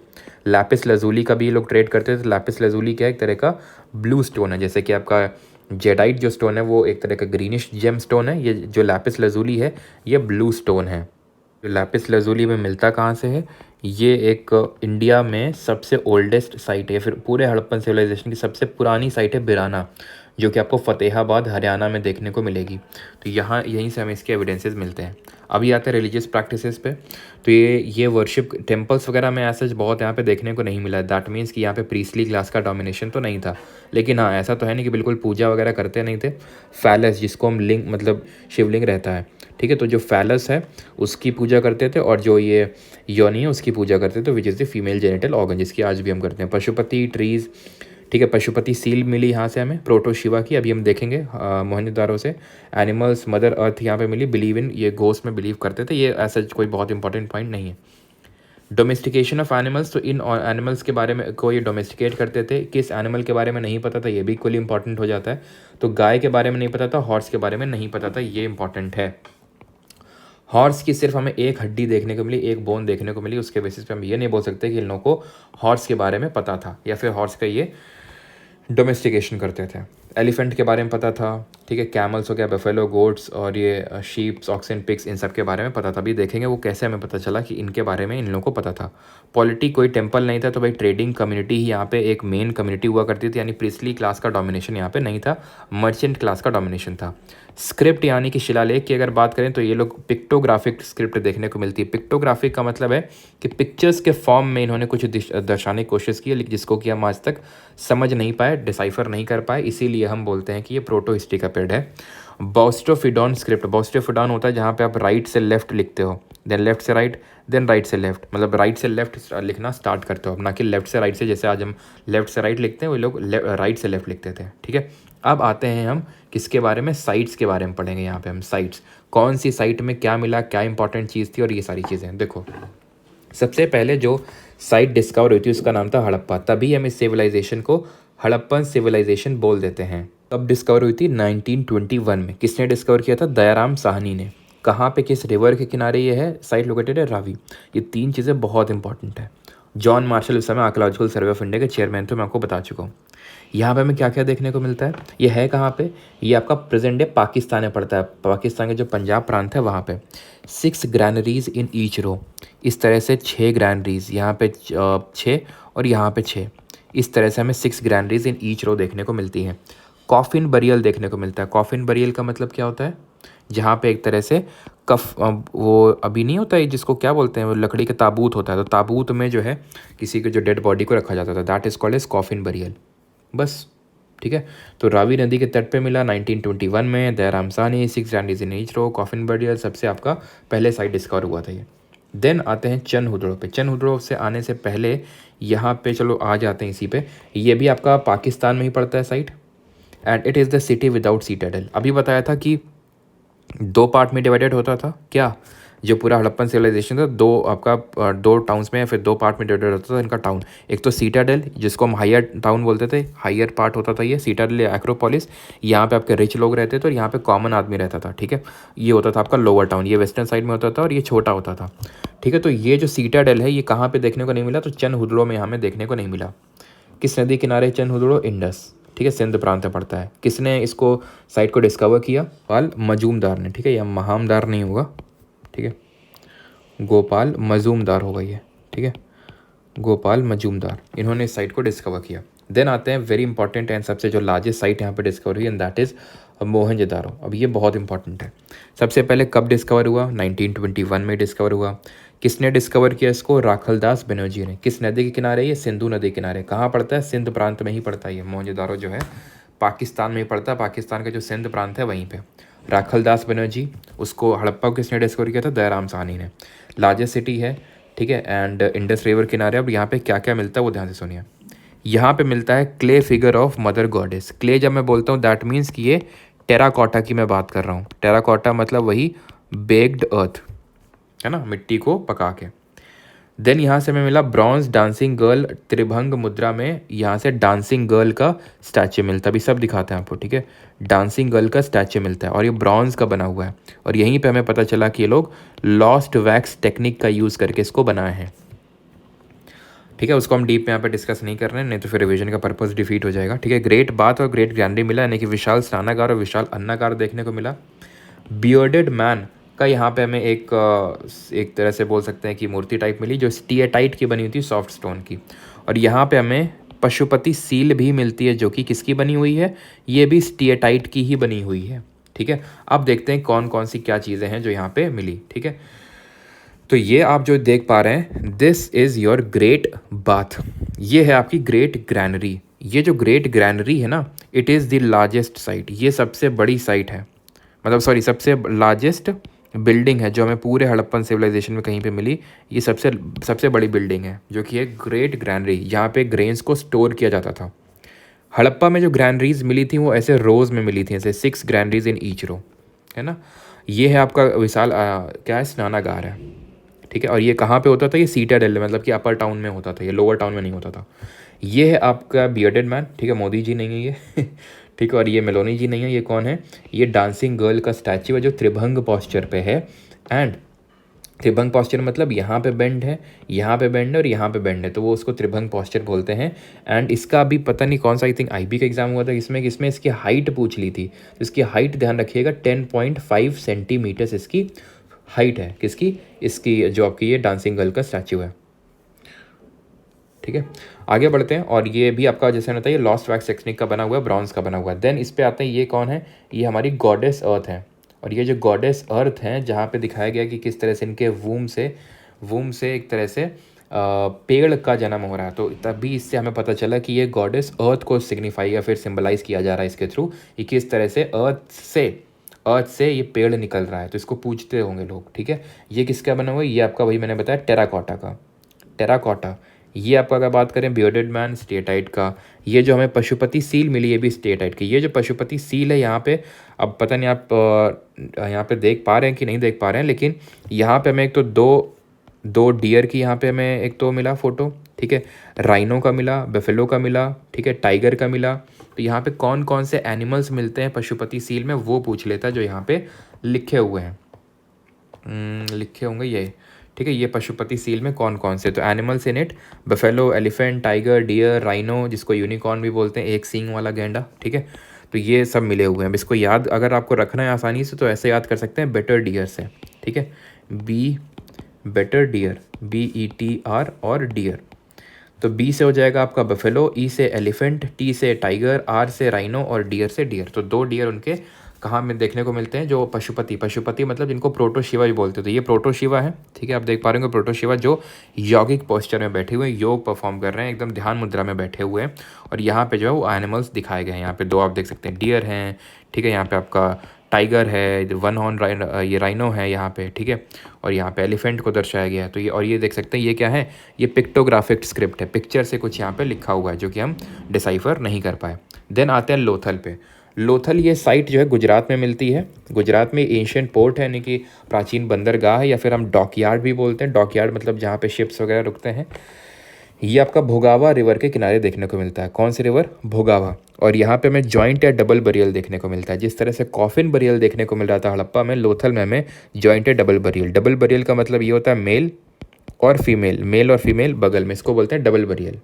लैपिस लजूली का भी ये लोग ट्रेड करते थे। तो लैपिस लजूली क्या है, एक तरह का ब्लू स्टोन है, जैसे कि आपका जेडाइट जो स्टोन है वो एक तरह का ग्रीनिश जेम स्टोन है। ये जो लैपिस लजूली है ये ब्लू स्टोन है। जो लैपिस लजूली में मिलता कहाँ से है, ये एक इंडिया में सबसे ओल्डेस्ट साइट है, फिर पूरे हड़प्पन सिविलाइजेशन की सबसे पुरानी साइट है बिराना, जो कि आपको फ़तेहाबाद हरियाणा में देखने को मिलेगी। तो यहाँ यहीं से हमें इसके एविडेंसेस मिलते हैं। अभी आते हैं रिलीजियस प्रैक्टिसेस पे। तो ये वर्शिप टेम्पल्स वगैरह में ऐसा बहुत यहाँ पे देखने को नहीं मिला। दैट मीन्स कि यहाँ पे प्रीस्टली क्लास का डोमिनेशन तो नहीं था, लेकिन हाँ ऐसा तो है नहीं कि बिल्कुल पूजा वगैरह करते नहीं थे। फैलस जिसको हम लिंग मतलब शिवलिंग रहता है, ठीक है, तो जो फैलस है उसकी पूजा करते थे, और जो ये योनि है उसकी पूजा करते थे, which is the female genital organ, जिसकी आज भी हम करते हैं। पशुपति ट्रीज़, ठीक है, पशुपति सील मिली यहाँ से हमें प्रोटो शिवा की, अभी हम देखेंगे मोहनजोदारो से। एनिमल्स मदर अर्थ यहाँ पे मिली, बिलीव इन, ये घोस्ट में बिलीव करते थे। ये ऐसा कोई बहुत इंपॉर्टेंट पॉइंट नहीं है। डोमेस्टिकेशन ऑफ एनिमल्स, तो इन एनिमल्स के बारे में को ये डोमेस्टिकेट करते थे। किस एनिमल के बारे में नहीं पता था, ये भी इक्वली इंपॉर्टेंट हो जाता है। तो गाय के बारे में नहीं पता था, हॉर्स के बारे में नहीं पता था, ये इंपॉर्टेंट है। हॉर्स की सिर्फ हमें एक हड्डी देखने को मिली, एक बोन देखने को मिली, उसके बेसिस पे हम ये नहीं बोल सकते कि इन लोगों को हॉर्स के बारे में पता था, या फिर हॉर्स का ये डोमेस्टिकेशन करते थे। एलिफेंट के बारे में पता था, ठीक है, कैमल्स हो गया, बफेलो, गोट्स, और ये शीप्स, ऑक्सन, पिग्स, इन सब के बारे में पता था। अभी देखेंगे वो कैसे हमें पता चला कि इनके बारे में इन लोगों को पता था। पॉलिटी, कोई टेम्पल नहीं था, तो भाई ट्रेडिंग कम्युनिटी ही यहाँ पे एक मेन कम्युनिटी हुआ करती थी, यानी प्रिस्टली क्लास का डोमिनेशन यहाँ पे नहीं था, मर्चेंट क्लास का डोमिनेशन था। स्क्रिप्ट यानी कि शिलालेख की अगर बात करें तो ये लोग पिक्टोग्राफिक स्क्रिप्ट देखने को मिलती है। पिक्टोग्राफिक का मतलब है कि पिक्चर्स के फॉर्म में इन्होंने कुछ दर्शाने की कोशिश की है, लेकिन जिसको कि हम आज तक समझ नहीं पाए, डिसाइफर नहीं कर पाए, इसीलिए हम बोलते हैं कि ये प्रोटो हिस्ट्री का पीरियड है। बॉस्टोफिडॉन स्क्रिप्ट, बॉस्टोफिडॉन होता है जहाँ पे आप राइट से लेफ्ट लिखते हो, देन लेफ्ट से राइट, देन राइट से लेफ्ट, मतलब राइट से लेफ्ट लिखना स्टार्ट करते हो, ना कि लेफ्ट से राइट से, जैसे आज हम लेफ्ट से राइट लिखते हैं वो लोग राइट से लेफ्ट लिखते थे, ठीक है। अब आते हैं हम किसके बारे में, साइट्स के बारे में पढ़ेंगे। यहाँ पे हम साइट्स, कौन सी साइट में क्या मिला, क्या इंपॉर्टेंट चीज़ थी, और ये सारी चीज़ें देखो। सबसे पहले जो साइट डिस्कवर हुई थी उसका नाम था हड़प्पा, तभी हम इस सिविलाइजेशन को हड़प्पन सिविलाइजेशन बोल देते हैं। कब डिस्कवर हुई थी, 1921 में। किसने डिस्कवर किया था, दयाराम साहनी ने। कहाँ पे, किस रिवर के किनारे ये है, साइट लोकेटेड है रावी। ये तीन चीज़ें बहुत इंपॉर्टेंट है। जॉन मार्शल उस समय आर्कोलॉजिकल सर्वे ऑफ इंडिया के चेयरमैन थे, मैं आपको बता चुका हूँ। यहाँ पे हमें क्या क्या देखने को मिलता है, ये है कहाँ पे, ये आपका प्रेजेंट डे पाकिस्तान में पड़ता है। पाकिस्तान के जो पंजाब प्रांत है वहाँ पे 6 ग्रैनरीज इन ईच रो, इस तरह से 6 ग्रैनरीज, यहाँ पे 6 और यहाँ पे 6, इस तरह से हमें 6 ग्रैनरीज इन ईच रो देखने को मिलती हैं। कॉफिन बरियल देखने को मिलता है। कॉफिन बरियल का मतलब क्या होता है, जहाँ पे एक तरह से वो अभी नहीं होता है जिसको क्या बोलते हैं, वो लकड़ी का ताबूत होता है, तो ताबूत में जो है किसी के जो डेड बॉडी को रखा जाता था, that is called as coffin burial, बस, ठीक है। तो रावी नदी के तट पे मिला 1921 में। Dayaram Sahni, 6 granaries in each row, coffin burial, सबसे आपका पहले साइट डिस्कवर हुआ था ये। देन आते हैं चंद हुदड़ों पे। चंद हुदड़ों से आने से पहले यहाँ पे चलो आ जाते हैं इसी पे, ये भी आपका पाकिस्तान में ही पड़ता है site, and it is the city without citadel. अभी बताया था कि 2 पार्ट में डिवाइडेड होता था, क्या, जो पूरा हड़प्पन सिविलाइजेशन था, दो टाउन्स में या फिर 2 पार्ट में डिवाइडेड होता था इनका टाउन। एक तो सीटाडेल जिसको हम हायर टाउन बोलते थे, हायर पार्ट होता था ये सीटाडेल या एक्रोपोलिस, यहाँ पे आपके रिच लोग रहते थे और यहाँ पे कॉमन आदमी रहता था, ठीक है। ये होता था आपका लोअर टाउन, ये वेस्टर्न साइड में होता था और ये छोटा होता था, ठीक है। तो ये जो सीटाडेल है ये कहाँ पे देखने को नहीं मिला, तो चंद हुदड़ों में हमें देखने को नहीं मिला। किस नदी किनारे चंद हुदड़ों, इंडस, ठीक है, सिंध प्रांत में पड़ता है। किसने इसको साइट को डिस्कवर किया, गोपाल मजूमदार ने, ठीक है, यह महामदार नहीं होगा, ठीक है, गोपाल मजूमदार होगा ये, ठीक है, गोपाल मजूमदार, इन्होंने इस साइट को डिस्कवर किया। देन आते हैं वेरी इंपॉर्टेंट एंड सबसे जो लार्जेस्ट साइट यहाँ पे डिस्कवर हुई, एंड दैट इज़ अब मोहनजोदारो, अब ये बहुत इंपॉर्टेंट है। सबसे पहले कब डिस्कवर हुआ? 1921 में डिस्कवर हुआ। किसने डिस्कवर किया इसको? राखलदास बनर्जी ने। किस नदी के किनारे? ये सिंधु नदी के किनारे। कहाँ पड़ता है? सिंध प्रांत में ही पड़ता है ये मोहनजोदारो जो है, पाकिस्तान में ही पड़ता है। पाकिस्तान का जो सिंध प्रांत है वहीं पे। राखलदास बनर्जी, उसको हड़प्पा को किसने डिस्कवर किया था? दयाराम साहनी ने। लार्जेस्ट सिटी है, ठीक है, एंड इंडस रिवर किनारे। अब यहाँ पे क्या क्या मिलता है वो ध्यान से सुनिए। यहाँ पे मिलता है clay figure of mother goddess. Clay जब मैं बोलता हूँ दैट मीन्स कि ये टेराकोटा की मैं बात कर रहा हूँ। टेराकोटा मतलब वही बेक्ड अर्थ, है ना, मिट्टी को पका के। देन यहाँ से हमें मिला ब्रॉन्ज डांसिंग गर्ल त्रिभंग मुद्रा में। यहाँ से डांसिंग गर्ल का स्टैचू मिलता है, अभी सब दिखाते हैं आपको, ठीक है। डांसिंग गर्ल का स्टैचू मिलता है और ये ब्रॉन्ज का बना हुआ है। और यहीं पे हमें पता चला कि ये लोग लॉस्ट वैक्स टेक्निक का यूज़ करके इसको बनाए हैं, ठीक है। उसको हम डीप में यहाँ पे डिस्कस नहीं कर रहे हैं, नहीं तो फिर रिवीजन का पर्पस डिफीट हो जाएगा, ठीक है। ग्रेट बाथ और ग्रेट ग्रैंडरी मिला, यानी कि विशाल स्नानागार और विशाल अन्नागार देखने को मिला। बियर्डेड मैन का यहाँ पे हमें एक तरह से बोल सकते हैं कि मूर्ति टाइप मिली, जो स्टिएटाइट की बनी हुई थी, सॉफ्ट स्टोन की। और यहाँ पे हमें पशुपति सील भी मिलती है, जो कि किसकी बनी हुई है? ये भी स्टिएटाइट की ही बनी हुई है, ठीक है। अब देखते हैं कौन कौन सी क्या चीज़ें हैं जो यहाँ पे मिली, ठीक है। तो ये आप जो देख पा रहे हैं, this is your great bath. ये है आपकी ग्रेट ग्रैनरी। ये जो ग्रेट ग्रैनरी है ना, it is the largest site. ये सबसे बड़ी साइट है, मतलब सॉरी सबसे लार्जेस्ट बिल्डिंग है जो हमें पूरे हड़प्पन सिविलाइजेशन में कहीं पे मिली। ये सबसे सबसे बड़ी बिल्डिंग है जो कि है ग्रेट ग्रैनरी। यहाँ पे ग्रेन्स को स्टोर किया जाता था। हड़प्पा में जो ग्रैनरीज मिली थी वो ऐसे रोज़ में मिली थी, ऐसे 6 ग्रैनरीज इन ईच रो, है ना। ये है आपका विशाल क्या है, स्नानागार है, ठीक है। और ये कहाँ पे होता था? ये सीटाडेल, मतलब कि अपर टाउन में होता था, ये लोअर टाउन में नहीं होता था। ये है आपका बियर्डेड मैन, ठीक है, मोदी जी नहीं है ये ठीक है। और ये मेलोनी जी नहीं है, ये कौन है? ये डांसिंग गर्ल का स्टैचू है जो त्रिभंग पॉस्चर पे है। एंड त्रिभंग पॉस्चर मतलब यहाँ पे बेंड है, यहाँ पे बेंड है और यहाँ पे बेंड है, तो वो उसको त्रिभंग पॉस्चर बोलते हैं। एंड इसका अभी पता नहीं कौन सा, आई थिंक IB का एग्जाम हुआ था इसमें इसकी हाइट पूछ ली थी। तो इसकी हाइट ध्यान रखिएगा, 10.5 सेंटीमीटर्स इसकी हाइट है। किसकी? इसकी, जो आपकी ये डांसिंग गर्ल का स्टैचू है, ठीक है। आगे बढ़ते हैं। और ये भी आपका जैसे होता है, ये लॉस्ट वैक्स टेक्निक का बना हुआ है, ब्रॉन्ज का बना हुआ है। देन इस पे आते हैं, ये कौन है? ये हमारी गॉडेस अर्थ है। और ये जो गॉडेस अर्थ हैं, जहाँ पे दिखाया गया कि किस तरह से इनके वूम से एक तरह से पेड़ का जन्म हो रहा है। तो तभी इससे हमें पता चला कि ये गॉडेस अर्थ को सिग्निफाई या फिर सिम्बलाइज किया जा रहा है इसके थ्रू, कि किस तरह से अर्थ से ये पेड़ निकल रहा है। तो इसको पूछते होंगे लोग, ठीक है। ये किसका बना हुआ है? ये आपका वही मैंने बताया, टेराकोटा का। टेराकोटा। ये आपका अगर बात करें बियर्डेड मैन, स्टेटाइट का। ये जो हमें पशुपति सील मिली, ये भी स्टेटाइट की। ये जो पशुपति सील है यहाँ पे, अब पता नहीं आप यहाँ पे देख पा रहे हैं कि नहीं देख पा रहे हैं, लेकिन यहाँ पे हमें एक तो दो डियर की यहाँ पे हमें एक तो मिला फोटो, ठीक है। राइनो का मिला, बेफेलो का मिला, ठीक है, टाइगर का मिला। तो यहाँ पे कौन कौन से एनिमल्स मिलते हैं पशुपति सील में, वो पूछ लेता है, जो यहाँ पे लिखे हुए हैं। लिखे होंगे ये, ठीक है। ये पशुपति सील में कौन कौन से, तो animals in it, buffalo, elephant, tiger, deer, rhino, जिसको यूनिकॉर्न भी बोलते हैं, एक सींग वाला गैंडा, ठीक है। तो ये सब मिले हुए हैं। अब इसको याद अगर आपको रखना है आसानी से, तो ऐसे याद कर सकते हैं, बेटर डियर से, ठीक है। बेटर डियर, BETR और डियर। तो B से हो जाएगा आपका बफेलो, E से एलिफेंट, T से टाइगर, R से राइनो और डियर से डियर। तो 2 डियर उनके कहाँ में देखने को मिलते हैं? जो पशुपति मतलब जिनको प्रोटो शिवा भी बोलते हैं। तो ये प्रोटो शिवा है, ठीक है। आप देख पा रहे होंगे प्रोटो शिवा जो यौगिक पोस्चर में बैठे हुए हैं, योग परफॉर्म कर रहे हैं, एकदम ध्यान मुद्रा में बैठे हुए हैं। और यहाँ पे जो है वो एनिमल्स दिखाए गए हैं। यहाँ पे 2 आप देख सकते हैं, डियर हैं, ठीक है। यहाँ पे आपका टाइगर है, 1 हॉर्न ये राइनो है यहाँ पे, ठीक है। और यहाँ पे एलिफेंट को दर्शाया गया है। तो ये, और ये देख सकते हैं ये क्या है? ये पिक्टोग्राफिक स्क्रिप्ट है, पिक्चर से कुछ यहाँ पे लिखा हुआ है जो कि हम डिसाइफर नहीं कर पाए। देन आते हैं लोथल पे। लोथल ये साइट जो है गुजरात में मिलती है। गुजरात में एशियंट पोर्ट है, यानी कि प्राचीन बंदरगाह है, या फिर हम डॉकयार्ड भी बोलते हैं। डॉकयार्ड मतलब जहाँ पे शिप्स वगैरह रुकते हैं। ये आपका भोगावा रिवर के किनारे देखने को मिलता है। कौन सी रिवर? भोगावा। और यहाँ पे हमें जॉइंट या डबल बरियल देखने को मिलता है। जिस तरह से कॉफिन बरियल देखने को मिल रहा था हड़प्पा में, लोथल में हमें जॉइंट या डबल बरियल। डबल बरियल का मतलब ये होता है मेल और फीमेल बगल में, इसको बोलते हैं डबल बरियल।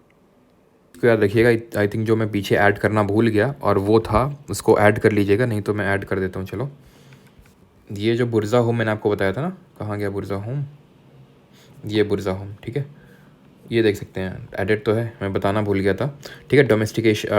इसको याद रखिएगा। आई थिंक जो मैं पीछे ऐड करना भूल गया और वो था, उसको ऐड कर लीजिएगा, नहीं तो मैं ऐड कर देता हूँ। चलो, ये जो बुर्जा होम मैंने आपको बताया था ना, कहाँ गया बुर्जा होम? ये बुर्जा होम, ठीक है। ये देख सकते हैं, एडिट तो है, मैं बताना भूल गया था। ठीक है,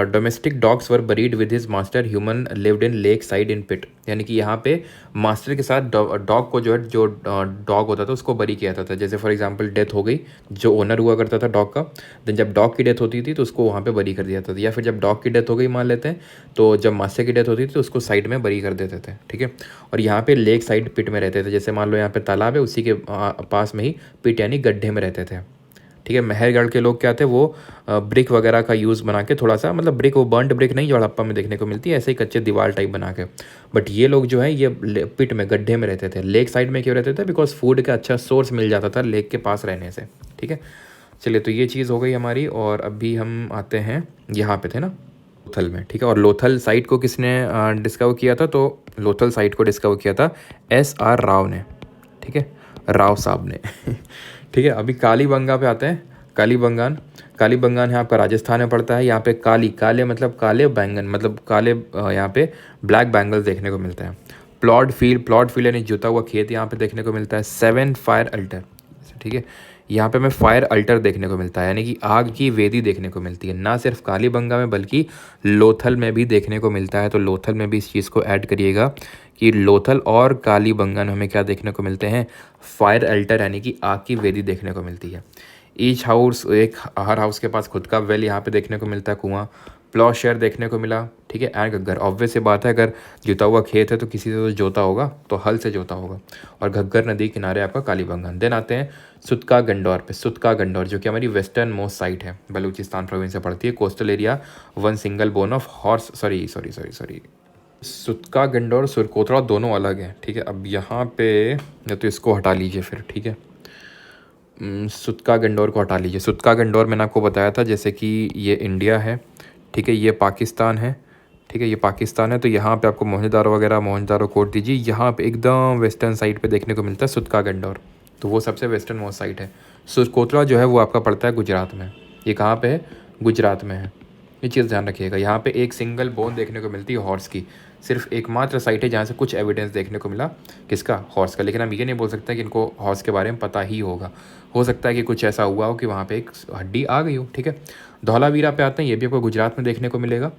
domestic dogs were buried with his master, human lived in lake side in pit. यानी कि यहाँ पे मास्टर के साथ डॉग को जो है, जो डॉग होता था उसको बरी किया जाता था। जैसे फॉर एग्जांपल डेथ हो गई, जो ओनर हुआ करता था डॉग का, देन जब डॉग की डेथ होती थी तो उसको वहाँ पे बरी कर दिया जाता था। या फिर जब डॉग की डेथ हो गई मान लेते हैं, तो जब मास्टर की डेथ होती थी तो उसको साइड में बरी कर देते थे। ठीक है, और यहाँ पे लेक साइड पिट में रहते थे। जैसे मान लो यहाँ पे तालाब है, उसी के पास में ही पिट यानी गड्ढे में रहते थे। ठीक है, मेहरगढ़ के लोग क्या थे, वो ब्रिक वगैरह का यूज़ बना के, थोड़ा सा मतलब ब्रिक, वो बर्न्ड ब्रिक नहीं जो हड़प्पा में देखने को मिलती है, ऐसे ही कच्चे दीवार टाइप बना के। बट ये लोग जो है ये पिट में, गड्ढे में रहते थे। लेक साइड में क्यों रहते थे? बिकॉज फूड का अच्छा सोर्स मिल जाता था लेक के पास रहने से। ठीक है, चलिए, तो ये चीज़ हो गई हमारी। और अभी हम आते हैं, यहाँ पे थे ना लोथल में। ठीक है, और लोथल साइट को किसने डिस्कवर किया था? तो लोथल साइट को डिस्कवर किया था SR राव ने। ठीक है, राव साहब ने। ठीक है, अभी कालीबंगा पे आते हैं। कालीबंगान, कालीबंगान है आपका राजस्थान में पड़ता है। यहाँ पे काले मतलब काले बैंगन, मतलब काले यहाँ पे ब्लैक बैंगल्स देखने को मिलते हैं। प्लॉट फील्ड यानी जोता हुआ खेत यहाँ पे देखने को मिलता है। 7 फायर अल्टर, ठीक है, यहाँ पे हमें फायर अल्टर देखने को मिलता है, यानी कि आग की वेदी देखने को मिलती है। ना सिर्फ कालीबंगा में बल्कि लोथल में भी देखने को मिलता है। तो लोथल में भी इस चीज़ को ऐड करिएगा कि लोथल और कालीबंगा में हमें क्या देखने को मिलते हैं? फायर अल्टर, यानी कि आग की वेदी देखने को मिलती है। ईच हाउस, हर हाउस के पास खुद का वेल यहाँ पे देखने को मिलता है, कुआं। प्लॉशेयर देखने को मिला। ठीक है, एंड घग्गर, ऑब्वियस सी बात है, अगर जुता हुआ खेत है तो किसी से तो जोता होगा, तो हल से जोता होगा। और घग्गर नदी किनारे आपका कालीबंगान। देन आते हैं सुतका गंडौर पे। सुतका गंडौर जो कि हमारी वेस्टर्न मोस्ट साइट है, बलूचिस्तान प्रोविंस से पड़ती है। Coastal area, one single bone of horse, sorry Sutka Gandor Surkotada दोनों अलग हैं। ठीक है, अब यहाँ पे या तो इसको हटा लीजिए फिर। ठीक है, सुतका गंडौर को हटा लीजिए। सुतका गंडौर मैंने आपको बताया था, जैसे कि ये इंडिया है, ठीक है, ये पाकिस्तान है। ठीक है, ये पाकिस्तान है, तो यहाँ पे आपको मोहनजोदारो वगैरह, मोहनजोदारो कोट दीजिए। यहाँ पे एकदम वेस्टर्न साइड पे देखने को मिलता है सुतका गंडौर, तो वो सबसे वेस्टर्न मोस्ट साइट है। सुरकोतला जो है वो आपका पड़ता है गुजरात में। ये कहाँ पे है? गुजरात में है। ये चीज़ ध्यान रखिएगा। यहाँ पे एक सिंगल बोन देखने को मिलती है हॉर्स की। सिर्फ एकमात्र साइट है जहाँ से कुछ एविडेंस देखने को मिला, किसका? हॉर्स का। लेकिन हम ये नहीं बोल सकते कि इनको हॉर्स के बारे में पता ही होगा। हो सकता है कि कुछ ऐसा हुआ हो कि वहाँ पे एक हड्डी आ गई हो। ठीक है, धौलावीरा पे आते हैं, ये भी आपको गुजरात में देखने को मिलेगा।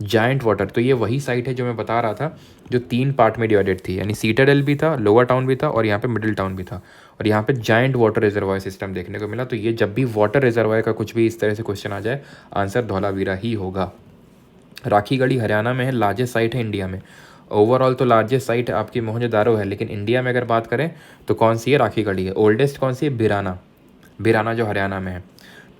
जायंट वाटर, तो ये वही साइट है जो मैं बता रहा था, जो 3 पार्ट में डिवाइडेड थी, यानी सीटाडेल भी था, लोअर टाउन भी था, और यहाँ पे मिडिल टाउन भी था। और यहाँ पे जायंट वाटर रिजर्वायर सिस्टम देखने को मिला। तो ये जब भी वाटर रिजर्वायर का कुछ भी इस तरह से क्वेश्चन आ जाए, आंसर धौलावीरा ही होगा। राखीगढ़ी हरियाणा में है, लार्जेस्ट साइट है इंडिया में। ओवरऑल तो लार्जेस्ट साइट आपकी मोहनजोदारो है, लेकिन इंडिया में अगर बात करें तो कौन सी है? राखीगढ़ी है। ओल्डेस्ट कौन सी है? बिराना, बिराना जो हरियाणा में है।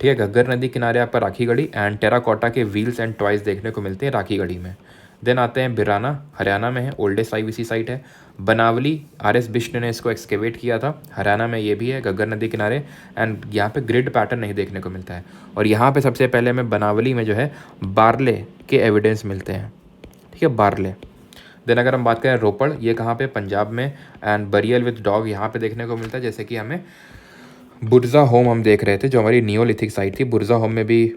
ठीक है, घग्गर नदी किनारे आपका राखीगढ़ी। एंड टेराकोटा के व्हील्स एंड टॉयज देखने को मिलते हैं राखीगढ़ी में। देन आते हैं बिराना, हरियाणा में है, ओल्डेस्ट IVC साइट है। बनावली, RS बिष्ट ने इसको एक्सकेवेट किया था, हरियाणा में ये भी है, घग्गर नदी किनारे। एंड यहाँ पे ग्रिड पैटर्न नहीं देखने को मिलता है। और यहाँ पे सबसे पहले हमें बनावली में जो है बारले के एविडेंस मिलते हैं। ठीक है, बारले। देन अगर हम बात करें रोपड़, ये कहाँ पे? पंजाब में। एंड बरियल विद डॉग यहाँ पे देखने को मिलता है। जैसे कि हमें बुरजा होम हम देख रहे थे, जो हमारी नियोलिथिक साइट थी, बुरजा होम में भी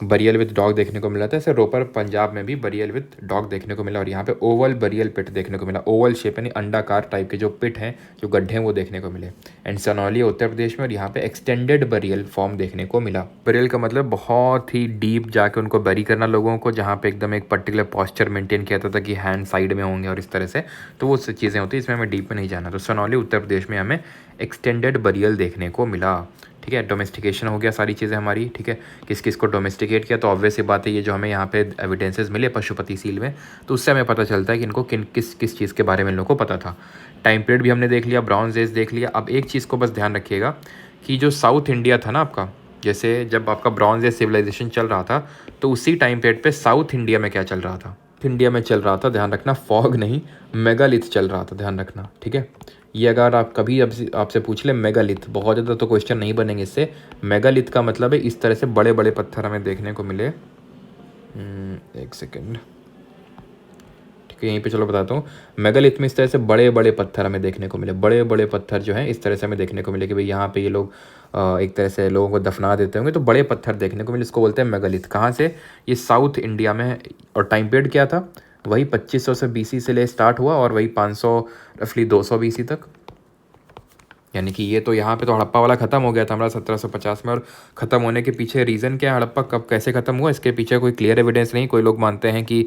बरियल विद डॉग देखने को मिला था। ऐसे रोपर पंजाब में भी बरियल विद डॉग देखने को मिला। और यहाँ पे ओवल बरियल पिट देखने को मिला। ओवल शेप यानी अंडाकार टाइप के जो पिट हैं, जो गड्ढे हैं, वो देखने को मिले। एंड सनौली उत्तर प्रदेश में, और यहाँ पे एक्सटेंडेड बरियल फॉर्म देखने को मिला। बरियल का मतलब बहुत ही डीप जाके उनको बरी करना लोगों को, जहाँ पे एकदम एक पर्टिकुलर पॉस्चर मेंटेन किया जाता था कि हैंड साइड में होंगे और इस तरह से, तो वो चीज़ें होती है। इसमें हमें डीप में नहीं जाना। तो सनौली उत्तर प्रदेश में हमें एक्सटेंडेड बरियल देखने को मिला। ठीक है, डोमेस्टिकेशन हो गया सारी चीज़ें हमारी। ठीक है, किस किस को डोमेस्टिकेट किया, तो ऑब्वियस सी बात है, ये जो हमें यहाँ पे एविडेंसेस मिले पशुपति सील में, तो उससे हमें पता चलता है कि इनको किस किस चीज़ के बारे में इन लोगों को पता था। टाइम पीरियड भी हमने देख लिया, ब्राउन्ज एज देख लिया। अब एक चीज़ को बस ध्यान रखिएगा कि जो साउथ इंडिया था ना आपका, जैसे जब आपका ब्राउन्ज एज सिविलाइजेशन चल रहा था, तो उसी टाइम पीरियड पर साउथ इंडिया में क्या चल रहा था? इंडिया में चल रहा था, ध्यान रखना, फॉग नहीं, मेगालिथ चल रहा था, ध्यान रखना। ठीक है, ये अगर आप कभी आपसे पूछ ले मेगालिथ, बहुत ज़्यादा तो क्वेश्चन नहीं बनेंगे इससे। मेगालिथ का मतलब है इस तरह से बड़े बड़े पत्थर हमें देखने को मिले। एक सेकेंड, ठीक है, यहीं पे चलो बताता हूँ। मेगालिथ में इस तरह से बड़े बड़े पत्थर हमें देखने को मिले। बड़े बड़े पत्थर जो हैं इस तरह से हमें देखने को मिले कि भाई यहाँ पे ये लोग एक तरह से लोगों को दफना देते होंगे, तो बड़े पत्थर देखने को मिले, इसको बोलते हैं मेगालिथ। कहाँ से? ये साउथ इंडिया में है। और टाइम पीरियड क्या था? वही 2500 से BC से ले स्टार्ट हुआ, और वही 500 रफली 200 BC तक। यानी कि ये तो यहाँ पे तो हड़प्पा वाला ख़त्म हो गया था हमारा 1750 में, और ख़त्म होने के पीछे रीज़न क्या है, हड़प्पा कब कैसे ख़त्म हुआ इसके पीछे कोई क्लियर एविडेंस नहीं। कोई लोग मानते हैं कि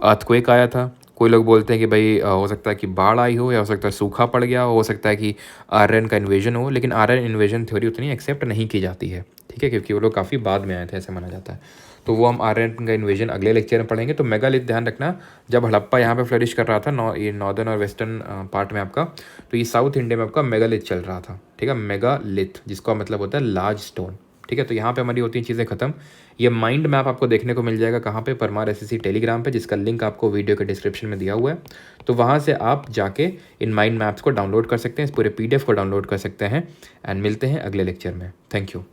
अर्थक्वेक आया था, कोई लोग बोलते हैं कि भाई हो सकता है कि बाढ़ आई हो, या हो सकता है सूखा पड़ गया हो सकता है कि आर्यन का इन्वेजन हो, लेकिन आर्यन इन्वेजन थ्योरी उतनी एक्सेप्ट नहीं की जाती है, ठीक है, क्योंकि वो लोग काफ़ी बाद में आए थे ऐसे माना जाता है। तो वो हम आर्यन का इन्वेजन अगले लेक्चर में पढ़ेंगे। तो मेगालिथ ध्यान रखना, जब हड़प्पा यहाँ पे फ्लरिश कर रहा था ये नॉर्दर्न और वेस्टर्न पार्ट में आपका, तो ये साउथ इंडिया में आपका मेगालिथ चल रहा था, ठीक है, मेगालिथ जिसका मतलब होता है लार्ज स्टोन, ठीक है। तो यहाँ पे हमारी होती हैं चीज़ें खत्म। ये माइंड मैप आपको देखने को मिल जाएगा कहाँ पे, परमार एसएससी टेलीग्राम पे, जिसका लिंक आपको वीडियो के डिस्क्रिप्शन में दिया हुआ है। तो वहाँ से आप जाके इन माइंड मैप्स को डाउनलोड कर सकते हैं, इस पूरे PDF को डाउनलोड कर सकते हैं। एंड मिलते हैं अगले लेक्चर में। Thank you.